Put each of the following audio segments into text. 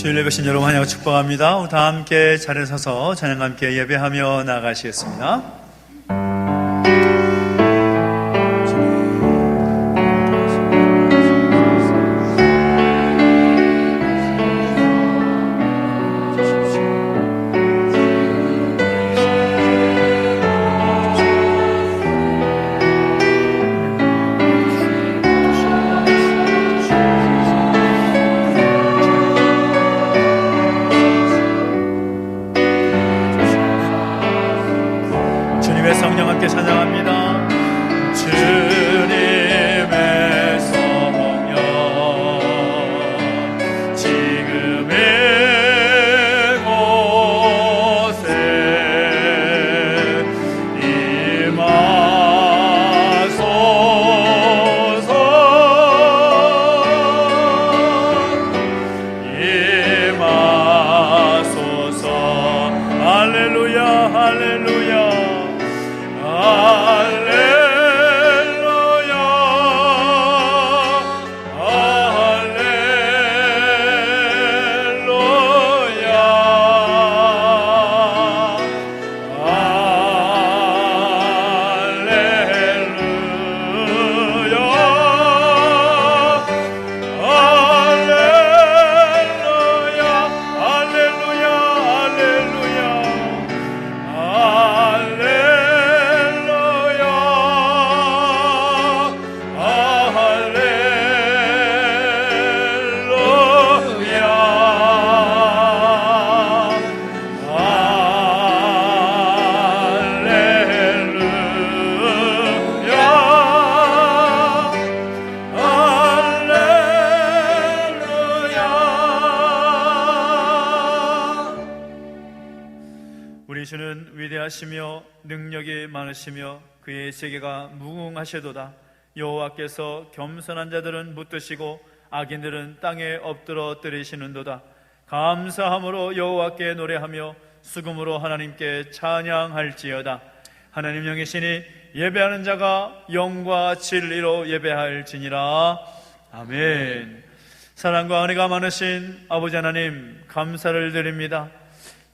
주일 예배신 여러분 환영하고 축복합니다. 우리 다 함께 자리에 서서 찬양과 함께 예배하며 나가시겠습니다. 성령 함께 찬양합니다. 주님의 성령 지금 이곳에 임하소서. 임하소서. 할렐루야 할렐루야. 할렐루야 우리 주는 위대하시며 능력이 많으시며 그의 세계가 무궁하시도다. 여호와께서 겸손한 자들은 붙드시고 악인들은 땅에 엎드러뜨리시는도다. 감사함으로 여호와께 노래하며 수금으로 하나님께 찬양할지어다. 하나님 영이시니 예배하는 자가 영과 진리로 예배할지니라. 아멘. 사랑과 은혜가 많으신 아버지 하나님, 감사를 드립니다.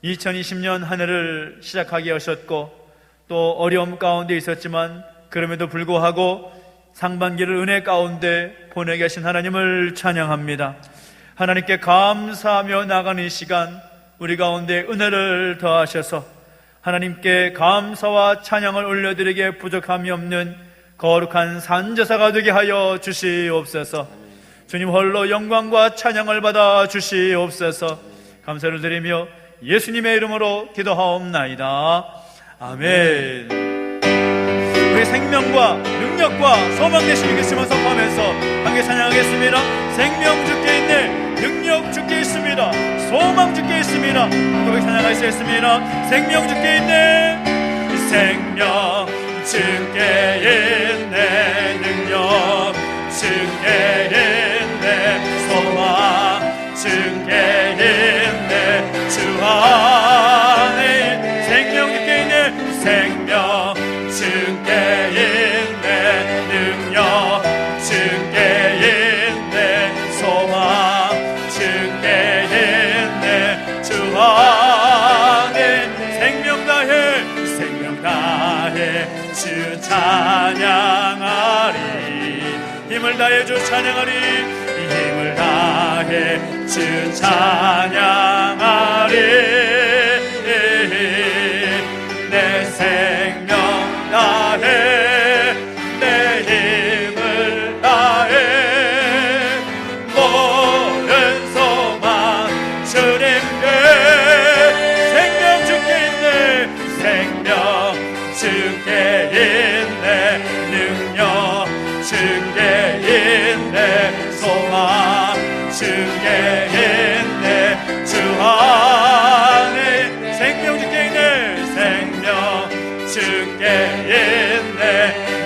2020년 한 해를 시작하게 하셨고 또 어려움 가운데 있었지만 그럼에도 불구하고 상반기를 은혜 가운데 보내게 하신 하나님을 찬양합니다. 하나님께 감사하며 나가는 이 시간 우리 가운데 은혜를 더하셔서 하나님께 감사와 찬양을 올려드리기에 부족함이 없는 거룩한 산제사가 되게 하여 주시옵소서. 주님 홀로 영광과 찬양을 받아 주시옵소서. 감사를 드리며 예수님의 이름으로 기도하옵나이다. 아멘. 우리 생명과 능력과 소망 되신 예수님을 선포하면서 함께 찬양하겠습니다. 생명 주께 있네, 능력 주께 있습니다, 소망 주께 있습니다. 고백 찬양하시겠습니다. 생명 주께 있네, 생명 주께 있네, 능력 주께 있네, 소망 주께 있네, 주 안에 생명 주께 있네, 생명 주께 있네, 능력 주께 있네, 소망 주께 있네, 주 안에 생명 다해 주 찬양하리, 힘을 다해 주 찬양하리, 힘을 다해 주 찬양하리. 내 생명 다해 내 힘을 다해 모든 소망 주님께, 생명 주께 있네, 생명 주께 있네, 능력 주께 있네, 소망 주께 있네, 주 안에 생명 주께 있네, 생명 주께 있네,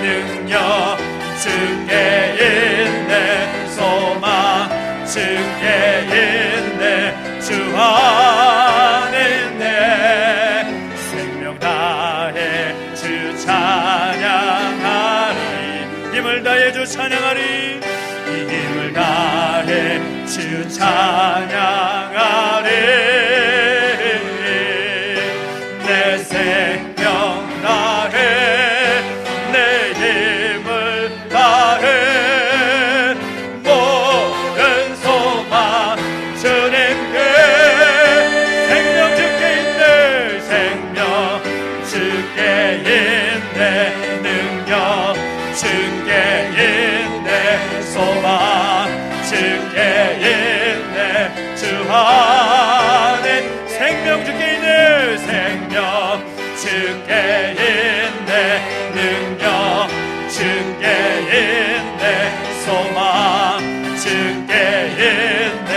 능력 주께 있네, 소망 주께 있네, 주 안에 있네. 생명 다해 주 찬양하리, 힘을 다해 주 찬양하리, 이 힘을 다해 주 찬양하리. 내 생명 다해 내 힘을 다해 모든 소망 주님께. 생명 주께 있네 생명 주께 있네 능력 주께 있네 소망 주께 있네 주 안에. 생명 주께 있네 생명 주께 있네 능력 주께 있네 소망 주께 있네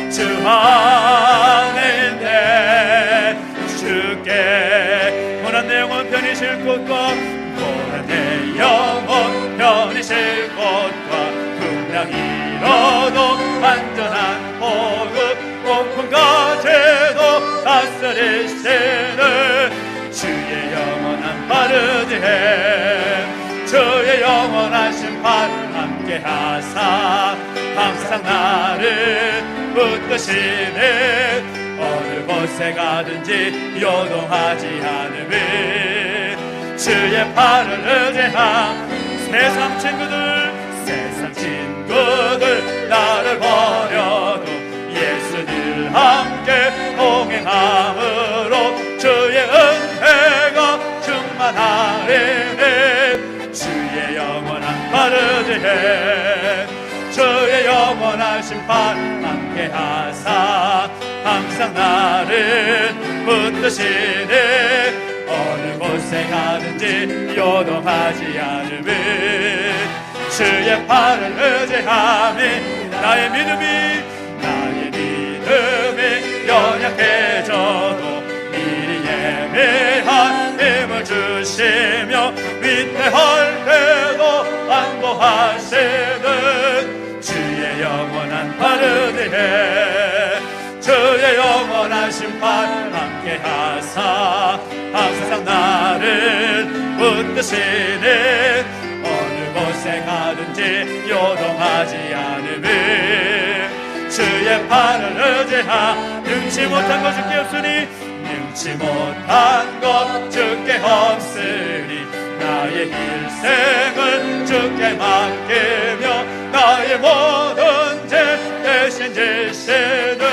주 안에 있네. 주께 원한 내 영혼 편이실 곳과 원한 내 영혼 편이실 곳과 풍랑 잃어도 안전한 호흡 높은 가제도 다스리시는 주의 영원한 바르디햄. 주의 영원한 심판 함께하사 항상 나를 붙드시는 어느 곳에 가든지 요동하지 않음을. 주의 팔을 의지함 세상 친구들 나를 버려도 예수 늘 함께 동행함으로 주의 은혜가 충만하리니. 주의 영원한 바르지해 주의 영원한 심판 함께하사 항상 나를 붙드시니 어느 곳에 가든지 요동하지 않음을. 주의 팔을 의지함이 나의 믿음이 연약해져도 미리 예배한 힘을 주시며 위태할 때도 안보하시는 주의 영원한 바르디해 주의 영원한 심판 함께하사 항상 나를 붙드시는 어느 곳에 가든지 요동하지 않음을. 주의 팔을 의지하 능치 못한 것 주께 없으니 능치 못한 것 주께 없으니 나의 일생을 주께 맡기며 나의 모든 죄 대신 지시는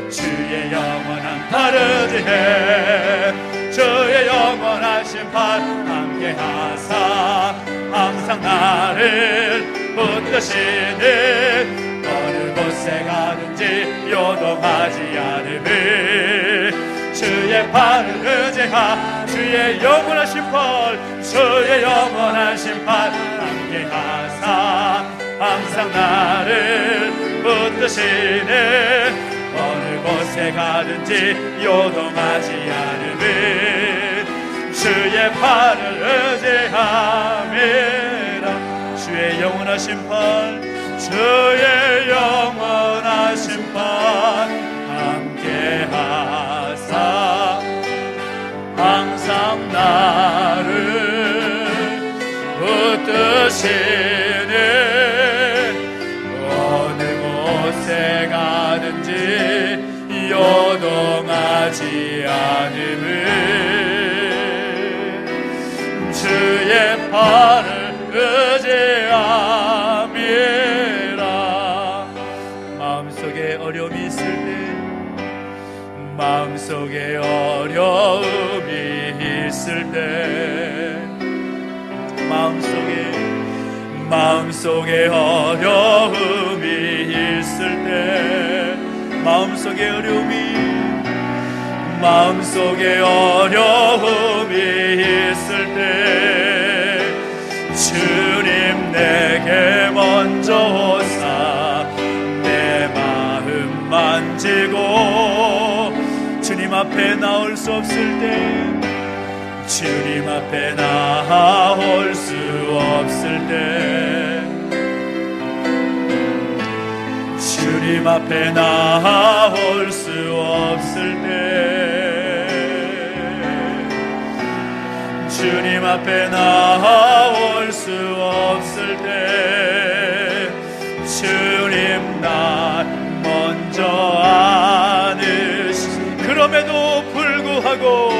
주의 영원한 바르지해 주의 영원한 심판 함께하사 항상 나를 붙드시는 어느 곳에 가든지 요동하지 않음을. 주의 팔을 의지하 주의 영원한 심판 주의 영원한 심판 함께하사 항상 나를 붙드시는 어느 곳에 가든지 요동하지 않음을. 주의 팔을 의지함이라. 주의 영원한 심판 주의 영원한 심판 함께하사 항상 나를 붙드시는 어느 곳에 가든지 요동하지 않음을. 주의 팔을 의지함이라. 마음속에 어려움이 있을 때 마음속에 어려움이 있을 때 마음속에 어려움이 있을 때 마음속에 어려움이 있을 때 주님 내게 먼저 오사 내 마음 만지고 주님 앞에 나올 수 없을 때 주님 앞에 나올 수 없을 때 주님 앞에 나올 수 없을 때 주님 앞에 나올 수 없을 때 주님 날 먼저 안으시. 그럼에도 불구하고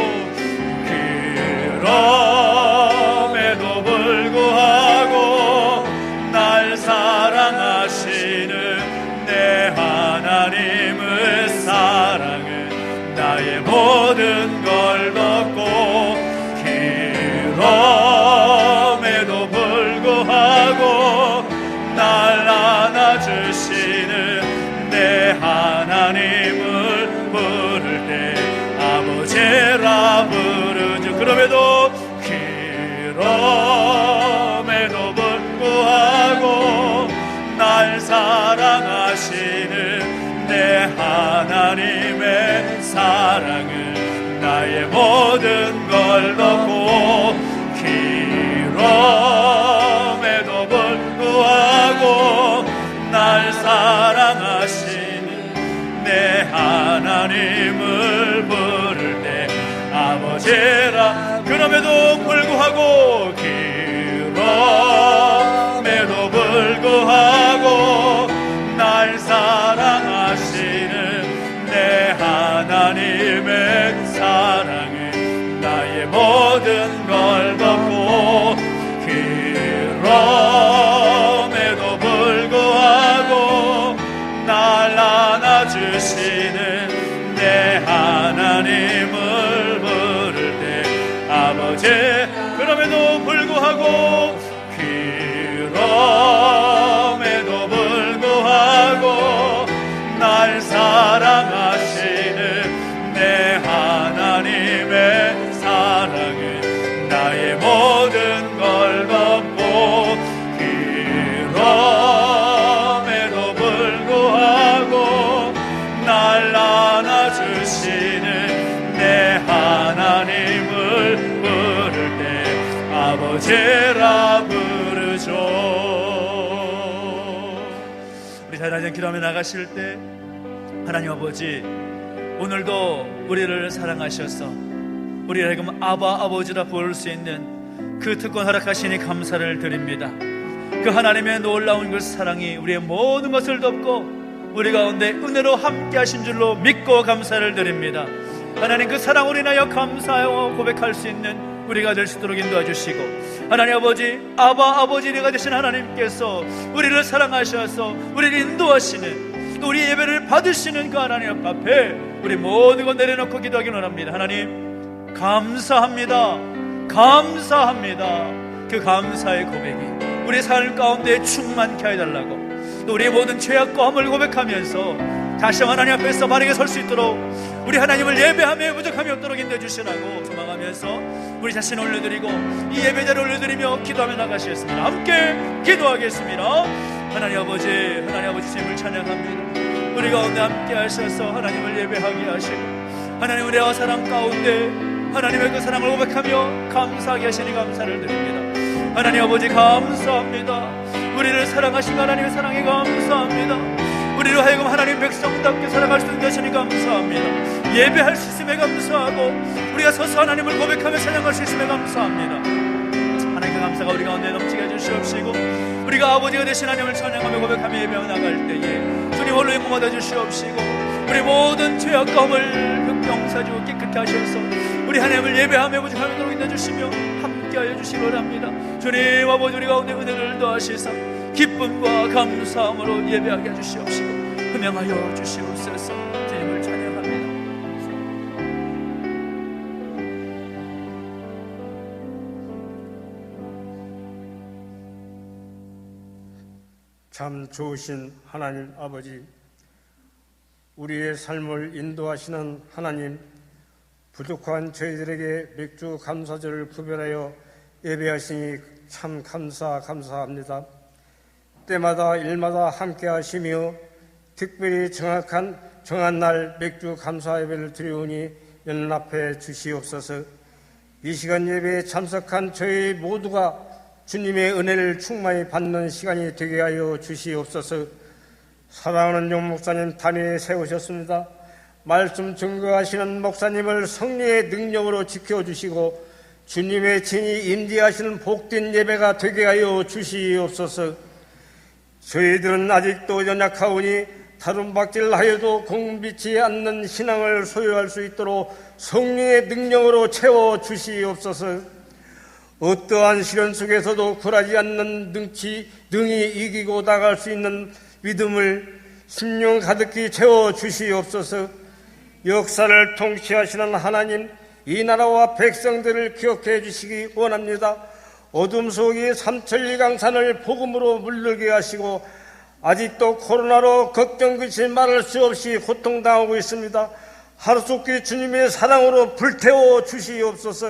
날 사랑하시는 내 하나님의 사랑은 나의 모든 걸 덮고, 그럼에도 불구하고 날 안아주시는 내 하나님을 부를 때 아버지라 부르죠. 그럼에도 불구하고 날 사랑하시는 내 하나님의 사랑은 나의 모든 걸 덮고, 그럼에도 불구하고 날 사랑하시는 내 하나님을 부를 때 아버지라. 그럼에도 불구하고 그럼에도 불구하고 날 사랑하시는 내 하나님의 사랑은 나의 모든 걸 덮고, 그럼에도 불구하고 날 안아주시는 내 하나님을 부를 때 아버지. 그럼에도 불구하고 그럼에도 불구하고 날 사랑하시는 내 하나님의 사랑은 나의 모든 걸 덮고, 그럼에도 불구하고 날 안아주시는 내 하나님을 부를 때 아버지라 부르죠. 우리 하나님 기도하며 나가실 때 하나님 아버지, 오늘도 우리를 사랑하셔서 우리를 하여금 아바 아버지라 부를 수 있는 그 특권 허락하시니 감사를 드립니다. 그 하나님의 놀라운 그 사랑이 우리의 모든 것을 덮고 우리 가운데 은혜로 함께 하신 줄로 믿고 감사를 드립니다. 하나님, 그 사랑 우리 인하여 감사하여 고백할 수 있는 우리가 될 수 있도록 인도해 주시고, 하나님 아버지, 아바 아버지가 되신 하나님께서 우리를 사랑하셔서 우리를 인도하시는, 우리 예배를 받으시는 그 하나님 앞에 우리 모든 것 내려놓고 기도하기 원합니다. 하나님 감사합니다. 감사합니다. 그 감사의 고백이 우리 삶 가운데 충만케 해달라고, 또 우리의 모든 죄악과 허물을 고백하면서 다시 하나님 앞에서 바르게 설 수 있도록 우리 하나님을 예배하며 부족함이 없도록 인도해 주시라고 소망하면서 우리 자신을 올려드리고 이 예배자를 올려드리며 기도하며 나가시겠습니다. 함께 기도하겠습니다. 하나님 아버지 주님을 찬양합니다. 우리 가운데 함께 하셔서 하나님을 예배하게 하시고, 하나님 우리와 사랑 가운데 하나님의 그 사랑을 고백하며 감사하게 하시니 감사를 드립니다. 하나님 아버지 감사합니다. 우리를 사랑하신 하나님의 사랑에 감사합니다. 우리로 하여금 하나님 백성답게 살아갈 수 있게 하시니 감사합니다. 예배할 수 있음에 감사하고 우리가 서서 하나님을 고백하며 찬양할 수 있음에 감사합니다. 하나님의 감사가 우리 가운데 넘치게 해주시옵시고, 우리가 아버지가 되신 하나님을 찬양하며 고백하며 예배하며 나갈 때에 주님 홀로 영광 받아 주시옵시고, 우리 모든 죄악과 허물 흑병사주 깨끗게 하셔서 우리 하나님을 예배하며 부족함이 도록 인도해주시며 함께하여 주시기 바랍니다. 주님 아버지, 우리 가운데 은혜를 더하시사 기쁨과 감사함으로 예배하게 해주시옵시고 흠양하여 주시옵소서. 주님을 찬양합니다. 참 좋으신 하나님 아버지, 우리의 삶을 인도하시는 하나님, 부족한 저희들에게 맥주 감사절을 구별하여 예배하시니 참 감사합니다. 때마다 일마다 함께 하시며 특별히 정한 날 맥주 감사 예배를 드리오니 연락해 주시옵소서. 이 시간 예배에 참석한 저희 모두가 주님의 은혜를 충만히 받는 시간이 되게 하여 주시옵소서. 사랑하는 용 목사님 단위에 세우셨습니다. 말씀 증거하시는 목사님을 성령의 능력으로 지켜주시고 주님의 친히 임재하시는 복된 예배가 되게 하여 주시옵소서. 저희들은 아직도 연약하오니 다름박질하여도 공비치 않는 신앙을 소유할 수 있도록 성령의 능력으로 채워 주시옵소서. 어떠한 시련 속에서도 굴하지 않는 능히 이기고 나갈 수 있는 믿음을 심령 가득히 채워 주시옵소서. 역사를 통치하시는 하나님, 이 나라와 백성들을 기억해 주시기 원합니다. 어둠 속의 삼천리 강산을 복음으로 물들게 하시고 아직도 코로나로 걱정 끝이 말할 수 없이 고통당하고 있습니다. 하루속히 주님의 사랑으로 불태워 주시옵소서.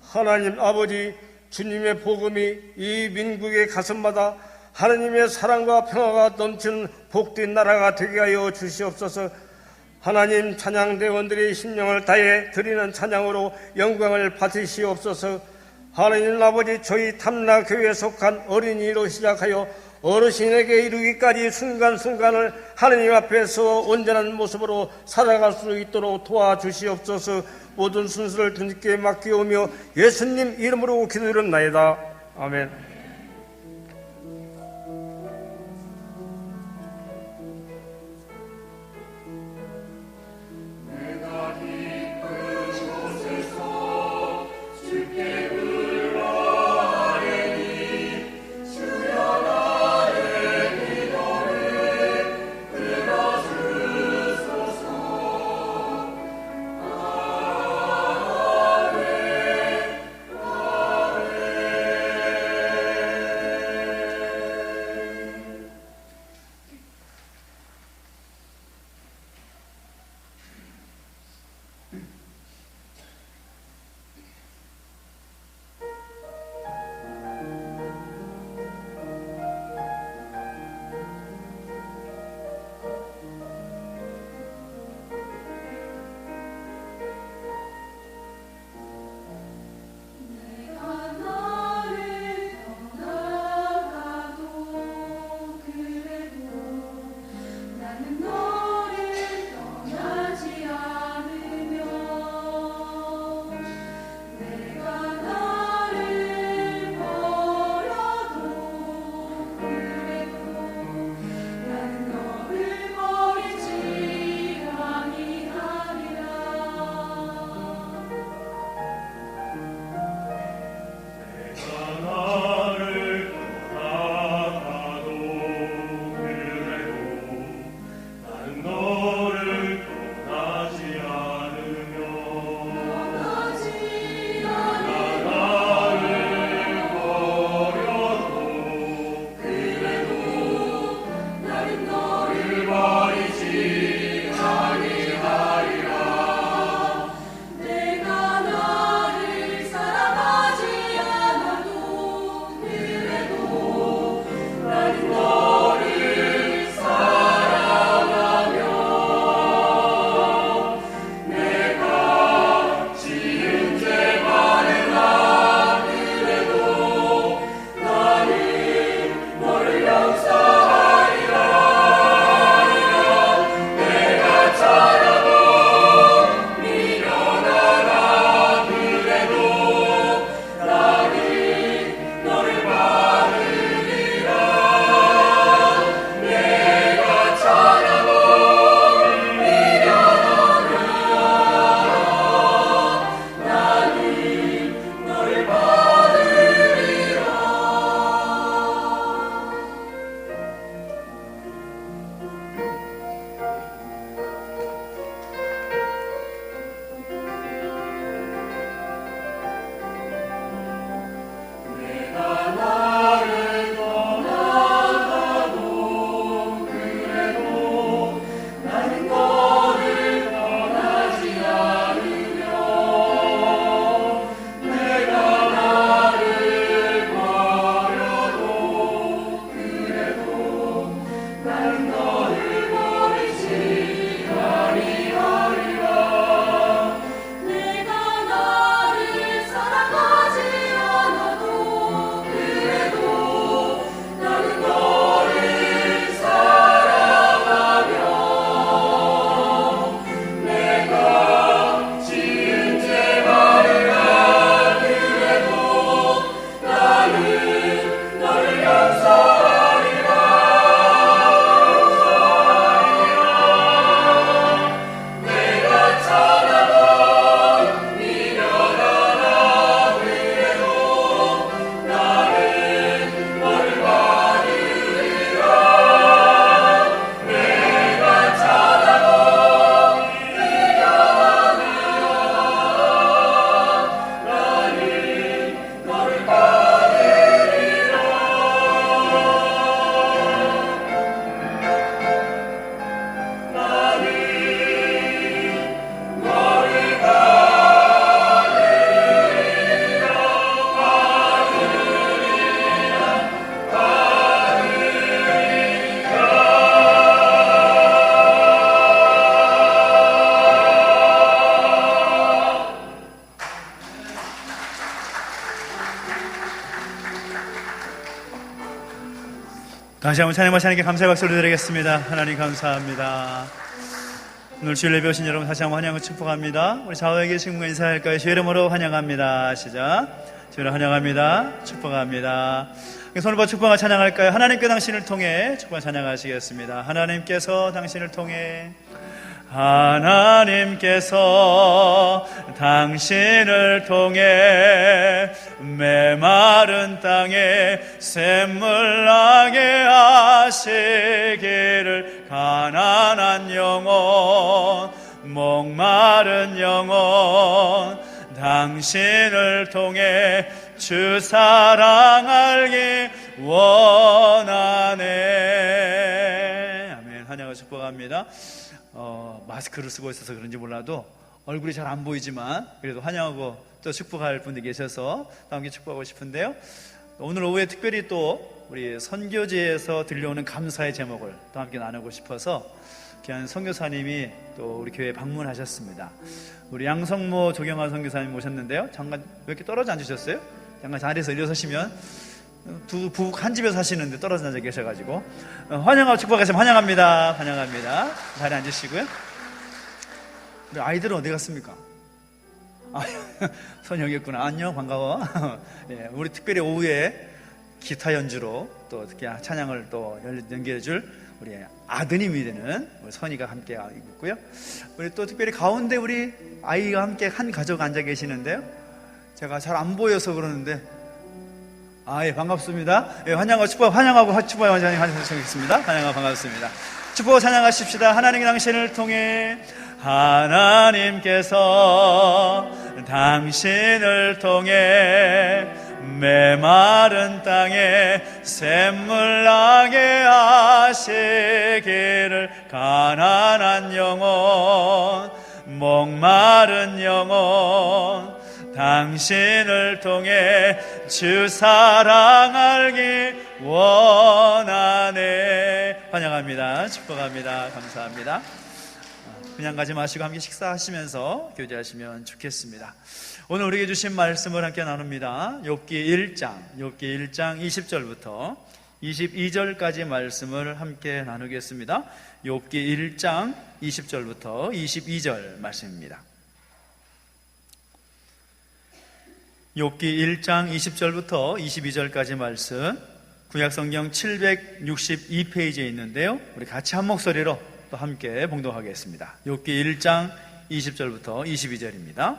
하나님 아버지, 주님의 복음이 이 민국의 가슴마다 하나님의 사랑과 평화가 넘치는 복된 나라가 되게 하여 주시옵소서. 하나님, 찬양대원들의 심령을 다해 드리는 찬양으로 영광을 받으시옵소서. 하나님 아버지, 저희 탐라교회에 속한 어린이로 시작하여 어르신에게 이르기까지 순간순간을 하나님 앞에서 온전한 모습으로 살아갈 수 있도록 도와주시옵소서. 모든 순서를 주님께 맡기오며 예수님 이름으로 기도드렸나이다. 아멘. 다시 한번 찬양하시 하나님께 감사의 박수를 드리겠습니다. 하나님 감사합니다. 오늘 주일 예배 오신 여러분 다시 한번 환영을 축복합니다. 우리 좌우에 계신 분과 인사할까요? 주의 이름으로 환영합니다. 시작. 주를 환영합니다. 축복합니다. 손을 봐 축복과 찬양할까요? 하나님께 당신을 통해 축복과 찬양하시겠습니다. 하나님께서 당신을 통해 하나님께서 당신을 통해 메마른 땅에 샘물 나게 하시기를 가난한 영혼 목마른 영혼 당신을 통해 주 사랑 알기 원하네. 아멘. 환영을 축복합니다. 마스크를 쓰고 있어서 그런지 몰라도 얼굴이 잘 안 보이지만 그래도 환영하고 또 축복할 분들이 계셔서 또 함께 축복하고 싶은데요. 오늘 오후에 특별히 또 우리 선교지에서 들려오는 감사의 제목을 또 함께 나누고 싶어서 귀한 선교사님이 또 우리 교회에 방문하셨습니다. 우리 양성모 조경환 선교사님 모셨는데요. 잠깐 왜 이렇게 떨어져 앉으셨어요? 잠깐 자리에서 일어서시면 두 부부 한 집에 사시는데 떨어져 앉아 계셔가지고 환영하고 축복하시면 환영합니다. 환영합니다. 자리에 앉으시고요. 우리 아이들은 어디 갔습니까? 손 여기 있구나. 안녕, 반가워. 네, 우리 특별히 오후에 기타 연주로 또 특히 찬양을 또 연기해줄 우리 아드님이 되는 우리 선이가 함께 있고요. 우리 또 특별히 가운데 우리 아이가 함께 한 가족 앉아 계시는데요. 제가 잘 안 보여서 그러는데 예, 반갑습니다. 예, 환영하고 축복하고 환영하겠습니다. 환영하고 반갑습니다. 축복하고 찬양하십시다. 하나님의 당신을 통해 하나님께서 당신을 통해 메마른 땅에 샘물 나게 하시기를 가난한 영혼 목마른 영혼 당신을 통해 주 사랑 알기 원하네. 환영합니다. 축복합니다. 감사합니다. 그냥 가지 마시고 함께 식사하시면서 교제하시면 좋겠습니다. 오늘 우리에게 주신 말씀을 함께 나눕니다. 욥기 1장 20절부터 22절까지 말씀을 함께 나누겠습니다. 욥기 1장 20절부터 22절 말씀입니다. 욥기 1장 20절부터 22절까지 말씀, 구약성경 762페이지에 있는데요. 우리 같이 한 목소리로 또 함께 봉독하겠습니다. 욥기 1장 20절부터 22절입니다.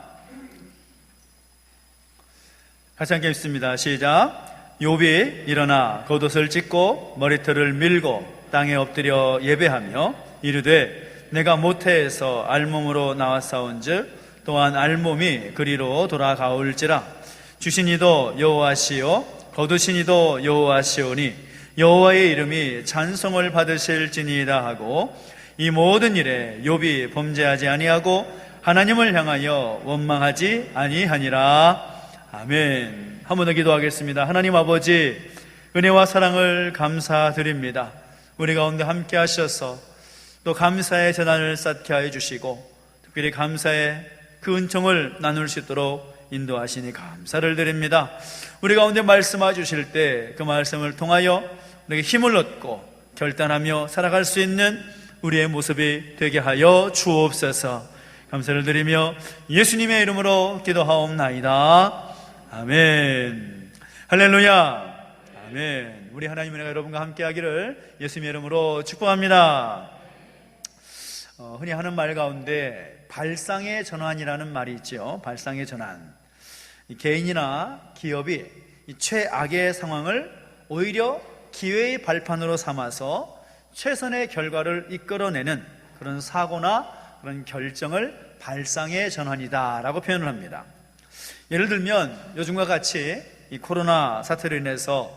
같이 함께 읽습니다. 시작. 욥이 일어나 겉옷을 찢고 머리털을 밀고 땅에 엎드려 예배하며 이르되 내가 모태에서 알몸으로 나왔사온즉 또한 알몸이 그리로 돌아가올지라. 주신 이도 여호와시요 거두신 이도 여호와시오니 여호와의 이름이 찬송을 받으실지니이다 하고 이 모든 일에 욥이 범죄하지 아니하고 하나님을 향하여 원망하지 아니하니라. 아멘. 한 번 더 기도하겠습니다. 하나님 아버지, 은혜와 사랑을 감사드립니다. 우리 가운데 함께 하셔서 또 감사의 재단을 쌓게 해 주시고 특별히 감사의 그 은총을 나눌 수 있도록 인도하시니 감사를 드립니다. 우리 가운데 말씀해 주실 때 그 말씀을 통하여 우리에게 힘을 얻고 결단하며 살아갈 수 있는 우리의 모습이 되게 하여 주옵소서. 감사를 드리며 예수님의 이름으로 기도하옵나이다. 아멘. 할렐루야. 아멘. 우리 하나님의 은혜가 여러분과 함께 하기를 예수님의 이름으로 축복합니다. 흔히 하는 말 가운데 발상의 전환이라는 말이 있죠. 발상의 전환. 개인이나 기업이 최악의 상황을 오히려 기회의 발판으로 삼아서 최선의 결과를 이끌어내는 그런 사고나 그런 결정을 발상의 전환이다라고 표현을 합니다. 예를 들면 요즘과 같이 이 코로나 사태로 인해서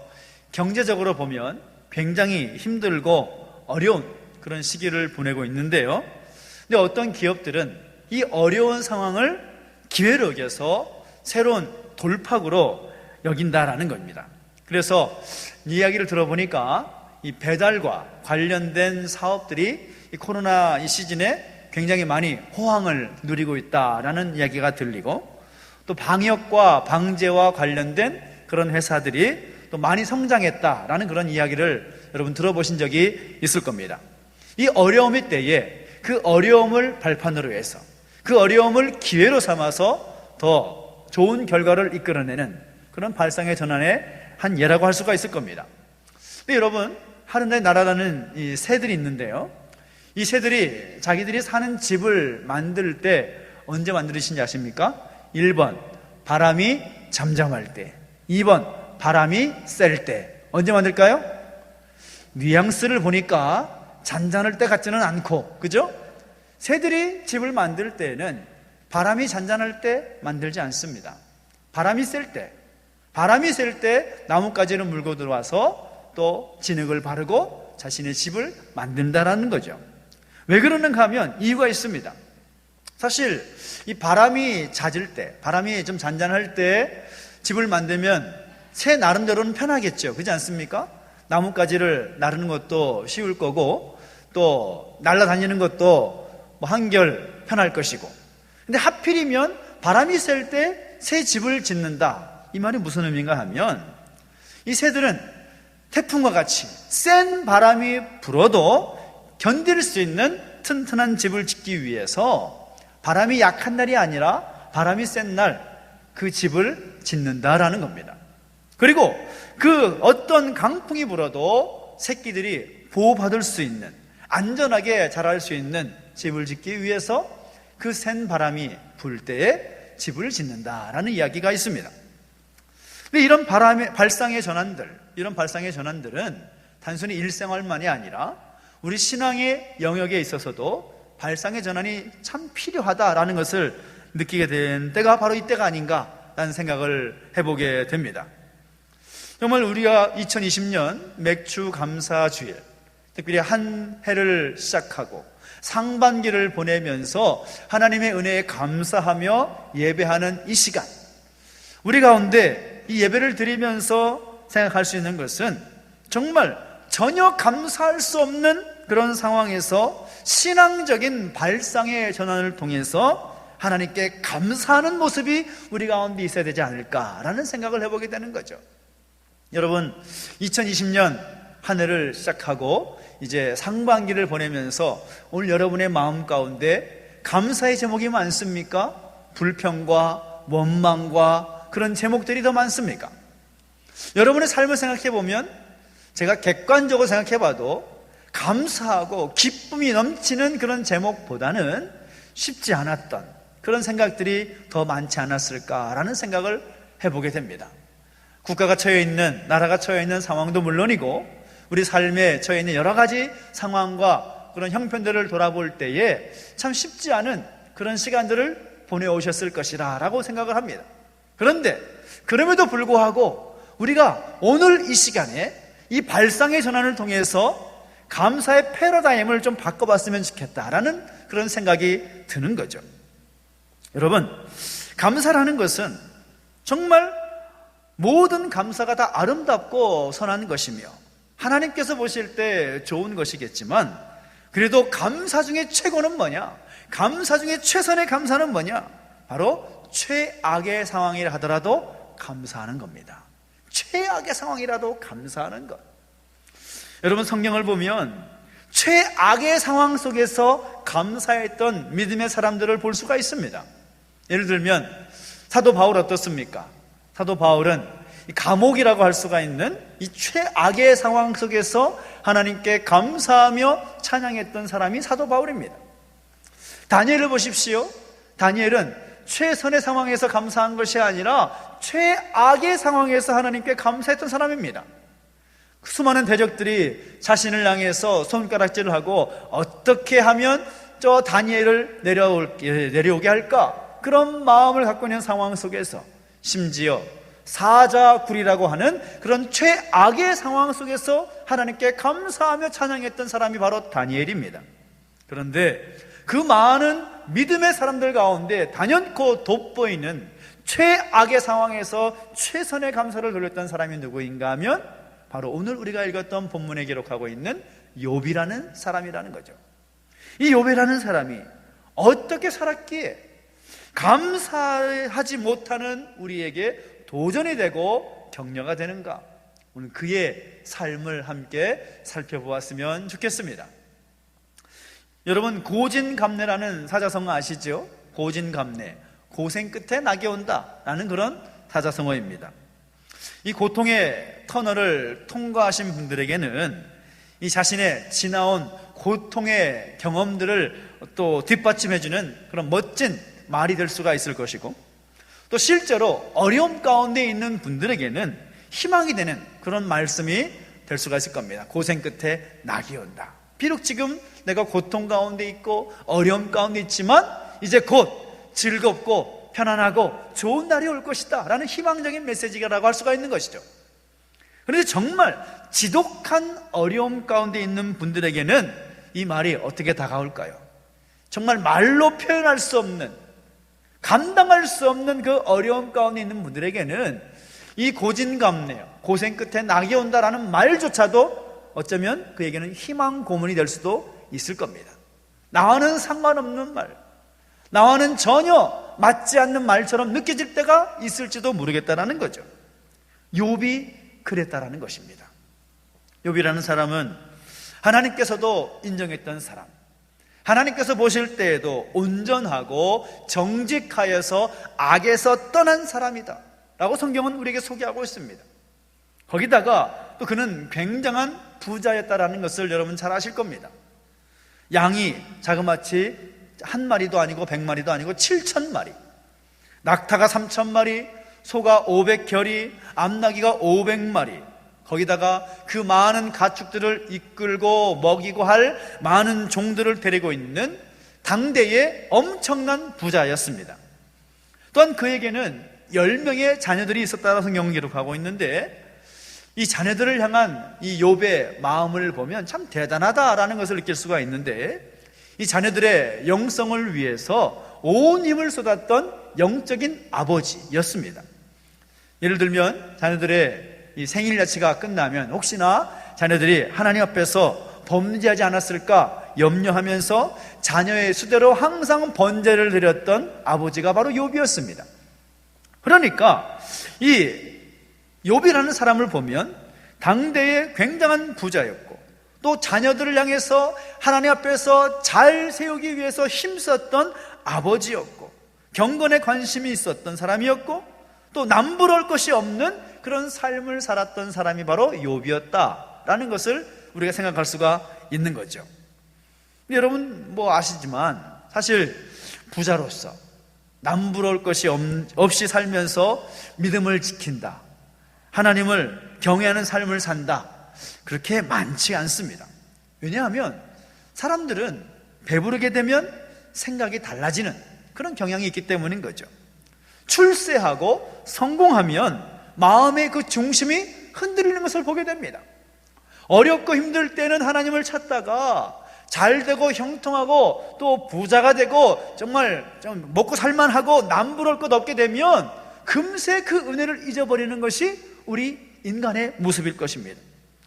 경제적으로 보면 굉장히 힘들고 어려운 그런 시기를 보내고 있는데요. 근데 어떤 기업들은 이 어려운 상황을 기회로 여겨서 새로운 돌파구로 여긴다라는 겁니다. 그래서 이야기를 들어보니까 이 배달과 관련된 사업들이 이 코로나 이 시즌에 굉장히 많이 호황을 누리고 있다라는 이야기가 들리고 또 방역과 방제와 관련된 그런 회사들이 또 많이 성장했다라는 그런 이야기를 여러분 들어보신 적이 있을 겁니다. 이 어려움의 때에 그 어려움을 발판으로 해서 그 어려움을 기회로 삼아서 더 좋은 결과를 이끌어내는 그런 발상의 전환의 한 예라고 할 수가 있을 겁니다. 근데 여러분, 하늘에 날아가는 이 새들이 있는데요, 이 새들이 자기들이 사는 집을 만들 때 언제 만들으신지 아십니까? 1번 바람이 잠잠할 때, 2번 바람이 셀 때. 언제 만들까요? 뉘앙스를 보니까 잔잔할 때 같지는 않고, 그죠? 새들이 집을 만들 때는 바람이 잔잔할 때 만들지 않습니다. 바람이 셀 때 나뭇가지를 물고 들어와서 또 진흙을 바르고 자신의 집을 만든다라는 거죠. 왜 그러는가 하면 이유가 있습니다. 사실 이 바람이 잦을 때, 바람이 좀 잔잔할 때 집을 만들면 새 나름대로는 편하겠죠. 그렇지 않습니까? 나뭇가지를 나르는 것도 쉬울 거고 또 날아다니는 것도 뭐 한결 편할 것이고. 근데 하필이면 바람이 셀 때 새 집을 짓는다. 이 말이 무슨 의미인가 하면 이 새들은 태풍과 같이 센 바람이 불어도 견딜 수 있는 튼튼한 집을 짓기 위해서 바람이 약한 날이 아니라 바람이 센 날 그 집을 짓는다라는 겁니다. 그리고 그 어떤 강풍이 불어도 새끼들이 보호받을 수 있는, 안전하게 자랄 수 있는 집을 짓기 위해서 그 센 바람이 불 때에 집을 짓는다라는 이야기가 있습니다. 근데 이런 발상의 전환들은 단순히 일생활만이 아니라 우리 신앙의 영역에 있어서도 발상의 전환이 참 필요하다라는 것을 느끼게 된 때가 바로 이때가 아닌가라는 생각을 해보게 됩니다. 정말 우리가 2020년 맥주 감사주일, 특별히 한 해를 시작하고 상반기를 보내면서 하나님의 은혜에 감사하며 예배하는 이 시간, 우리 가운데 이 예배를 드리면서 생각할 수 있는 것은 정말 전혀 감사할 수 없는 그런 상황에서 신앙적인 발상의 전환을 통해서 하나님께 감사하는 모습이 우리 가운데 있어야 되지 않을까라는 생각을 해보게 되는 거죠. 여러분, 2020년 한 해를 시작하고 이제 상반기를 보내면서 오늘 여러분의 마음 가운데 감사의 제목이 많습니까? 불평과 원망과 그런 제목들이 더 많습니까? 여러분의 삶을 생각해 보면, 제가 객관적으로 생각해 봐도 감사하고 기쁨이 넘치는 그런 제목보다는 쉽지 않았던 그런 생각들이 더 많지 않았을까라는 생각을 해보게 됩니다. 국가가 처해 있는, 나라가 처해 있는 상황도 물론이고 우리 삶에 처해 있는 여러 가지 상황과 그런 형편들을 돌아볼 때에 참 쉽지 않은 그런 시간들을 보내오셨을 것이라 라고 생각을 합니다. 그런데 그럼에도 불구하고 우리가 오늘 이 시간에 이 발상의 전환을 통해서 감사의 패러다임을 좀 바꿔봤으면 좋겠다라는 그런 생각이 드는 거죠. 여러분, 감사라는 것은 정말 모든 감사가 다 아름답고 선한 것이며 하나님께서 보실 때 좋은 것이겠지만, 그래도 감사 중에 최고는 뭐냐? 감사 중에 최선의 감사는 뭐냐? 바로 최악의 상황이라 하더라도 감사하는 겁니다. 최악의 상황이라도 감사하는 것. 여러분, 성경을 보면 최악의 상황 속에서 감사했던 믿음의 사람들을 볼 수가 있습니다. 예를 들면 사도 바울 어떻습니까? 사도 바울은 감옥이라고 할 수가 있는 이 최악의 상황 속에서 하나님께 감사하며 찬양했던 사람이 사도 바울입니다. 다니엘을 보십시오. 다니엘은 최선의 상황에서 감사한 것이 아니라 최악의 상황에서 하나님께 감사했던 사람입니다. 수많은 대적들이 자신을 향해서 손가락질을 하고 어떻게 하면 저 다니엘을 내려오게 할까? 그런 마음을 갖고 있는 상황 속에서 심지어 사자굴이라고 하는 그런 최악의 상황 속에서 하나님께 감사하며 찬양했던 사람이 바로 다니엘입니다. 그런데 그 많은 믿음의 사람들 가운데 단연코 돋보이는 최악의 상황에서 최선의 감사를 돌렸던 사람이 누구인가 하면 바로 오늘 우리가 읽었던 본문에 기록하고 있는 욥이라는 사람이라는 거죠. 이 욥이라는 사람이 어떻게 살았기에 감사하지 못하는 우리에게 도전이 되고 격려가 되는가? 오늘 그의 삶을 함께 살펴보았으면 좋겠습니다. 여러분, 고진감래라는 사자성어 아시죠? 고진감래, 고생 끝에 낙이 온다 라는 그런 사자성어입니다. 이 고통의 터널을 통과하신 분들에게는 이 자신의 지나온 고통의 경험들을 또 뒷받침해주는 그런 멋진 말이 될 수가 있을 것이고, 또 실제로 어려움 가운데 있는 분들에게는 희망이 되는 그런 말씀이 될 수가 있을 겁니다. 고생 끝에 낙이 온다. 비록 지금 내가 고통 가운데 있고 어려움 가운데 있지만 이제 곧 즐겁고 편안하고 좋은 날이 올 것이다 라는 희망적인 메시지라고 할 수가 있는 것이죠. 그런데 정말 지독한 어려움 가운데 있는 분들에게는 이 말이 어떻게 다가올까요? 정말 말로 표현할 수 없는, 감당할 수 없는 그 어려움 가운데 있는 분들에게는 이 고진감래, 고생 끝에 낙이 온다라는 말조차도 어쩌면 그에게는 희망 고문이 될 수도 있을 겁니다. 나와는 상관없는 말, 나와는 전혀 맞지 않는 말처럼 느껴질 때가 있을지도 모르겠다라는 거죠. 욥이 그랬다라는 것입니다. 욥이라는 사람은 하나님께서도 인정했던 사람, 하나님께서 보실 때에도 온전하고 정직하여서 악에서 떠난 사람이다 라고 성경은 우리에게 소개하고 있습니다. 거기다가 또 그는 굉장한 부자였다라는 것을 여러분 잘 아실 겁니다. 양이 자그마치 한 마리도 아니고 100마리도 아니고 7,000마리, 낙타가 3,000마리, 소가 500결이, 암나귀가 500마리, 거기다가 그 많은 가축들을 이끌고 먹이고 할 많은 종들을 데리고 있는 당대의 엄청난 부자였습니다. 또한 그에게는 10명의 자녀들이 있었다고 성경은 기록하고 있는데, 이 자녀들을 향한 이 욥의 마음을 보면 참 대단하다라는 것을 느낄 수가 있는데, 이 자녀들의 영성을 위해서 온 힘을 쏟았던 영적인 아버지였습니다. 예를 들면 자녀들의 이 생일잔치가 끝나면 혹시나 자녀들이 하나님 앞에서 범죄하지 않았을까 염려하면서 자녀의 수대로 항상 번제를 드렸던 아버지가 바로 욥이었습니다. 그러니까 이 욥이라는 사람을 보면 당대의 굉장한 부자였고, 또 자녀들을 향해서 하나님 앞에서 잘 세우기 위해서 힘썼던 아버지였고, 경건에 관심이 있었던 사람이었고, 또 남부러울 것이 없는 그런 삶을 살았던 사람이 바로 욥이었다라는 것을 우리가 생각할 수가 있는 거죠. 여러분 뭐 아시지만 사실 부자로서 남부러울 것이 없이 살면서 믿음을 지킨다, 하나님을 경외하는 삶을 산다, 그렇게 많지 않습니다. 왜냐하면 사람들은 배부르게 되면 생각이 달라지는 그런 경향이 있기 때문인 거죠. 출세하고 성공하면 마음의 그 중심이 흔들리는 것을 보게 됩니다. 어렵고 힘들 때는 하나님을 찾다가 잘 되고 형통하고 또 부자가 되고 정말 좀 먹고 살만하고 남부러울 것 없게 되면 금세 그 은혜를 잊어버리는 것이 우리 인간의 모습일 것입니다.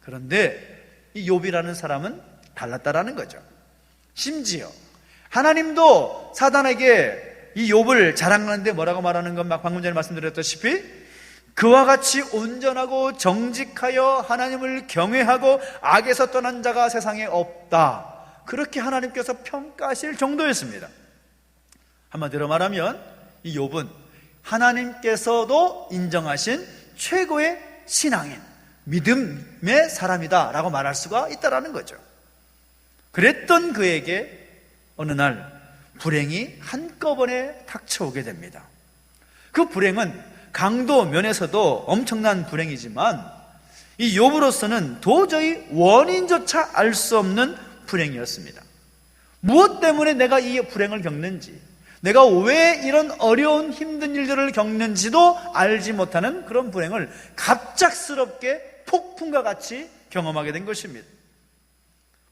그런데 이 욥이라는 사람은 달랐다라는 거죠. 심지어 하나님도 사단에게 이 욥을 자랑하는데 뭐라고 말하는 건 방금 전에 말씀드렸다시피 그와 같이 온전하고 정직하여 하나님을 경외하고 악에서 떠난 자가 세상에 없다, 그렇게 하나님께서 평가하실 정도였습니다. 한마디로 말하면 이 욥은 하나님께서도 인정하신 최고의 신앙인, 믿음의 사람이다 라고 말할 수가 있다라는 거죠. 그랬던 그에게 어느 날 불행이 한꺼번에 닥쳐오게 됩니다. 그 불행은 강도 면에서도 엄청난 불행이지만 이 욥으로서는 도저히 원인조차 알 수 없는 불행이었습니다. 무엇 때문에 내가 이 불행을 겪는지, 내가 왜 이런 어려운 힘든 일들을 겪는지도 알지 못하는 그런 불행을 갑작스럽게 폭풍과 같이 경험하게 된 것입니다.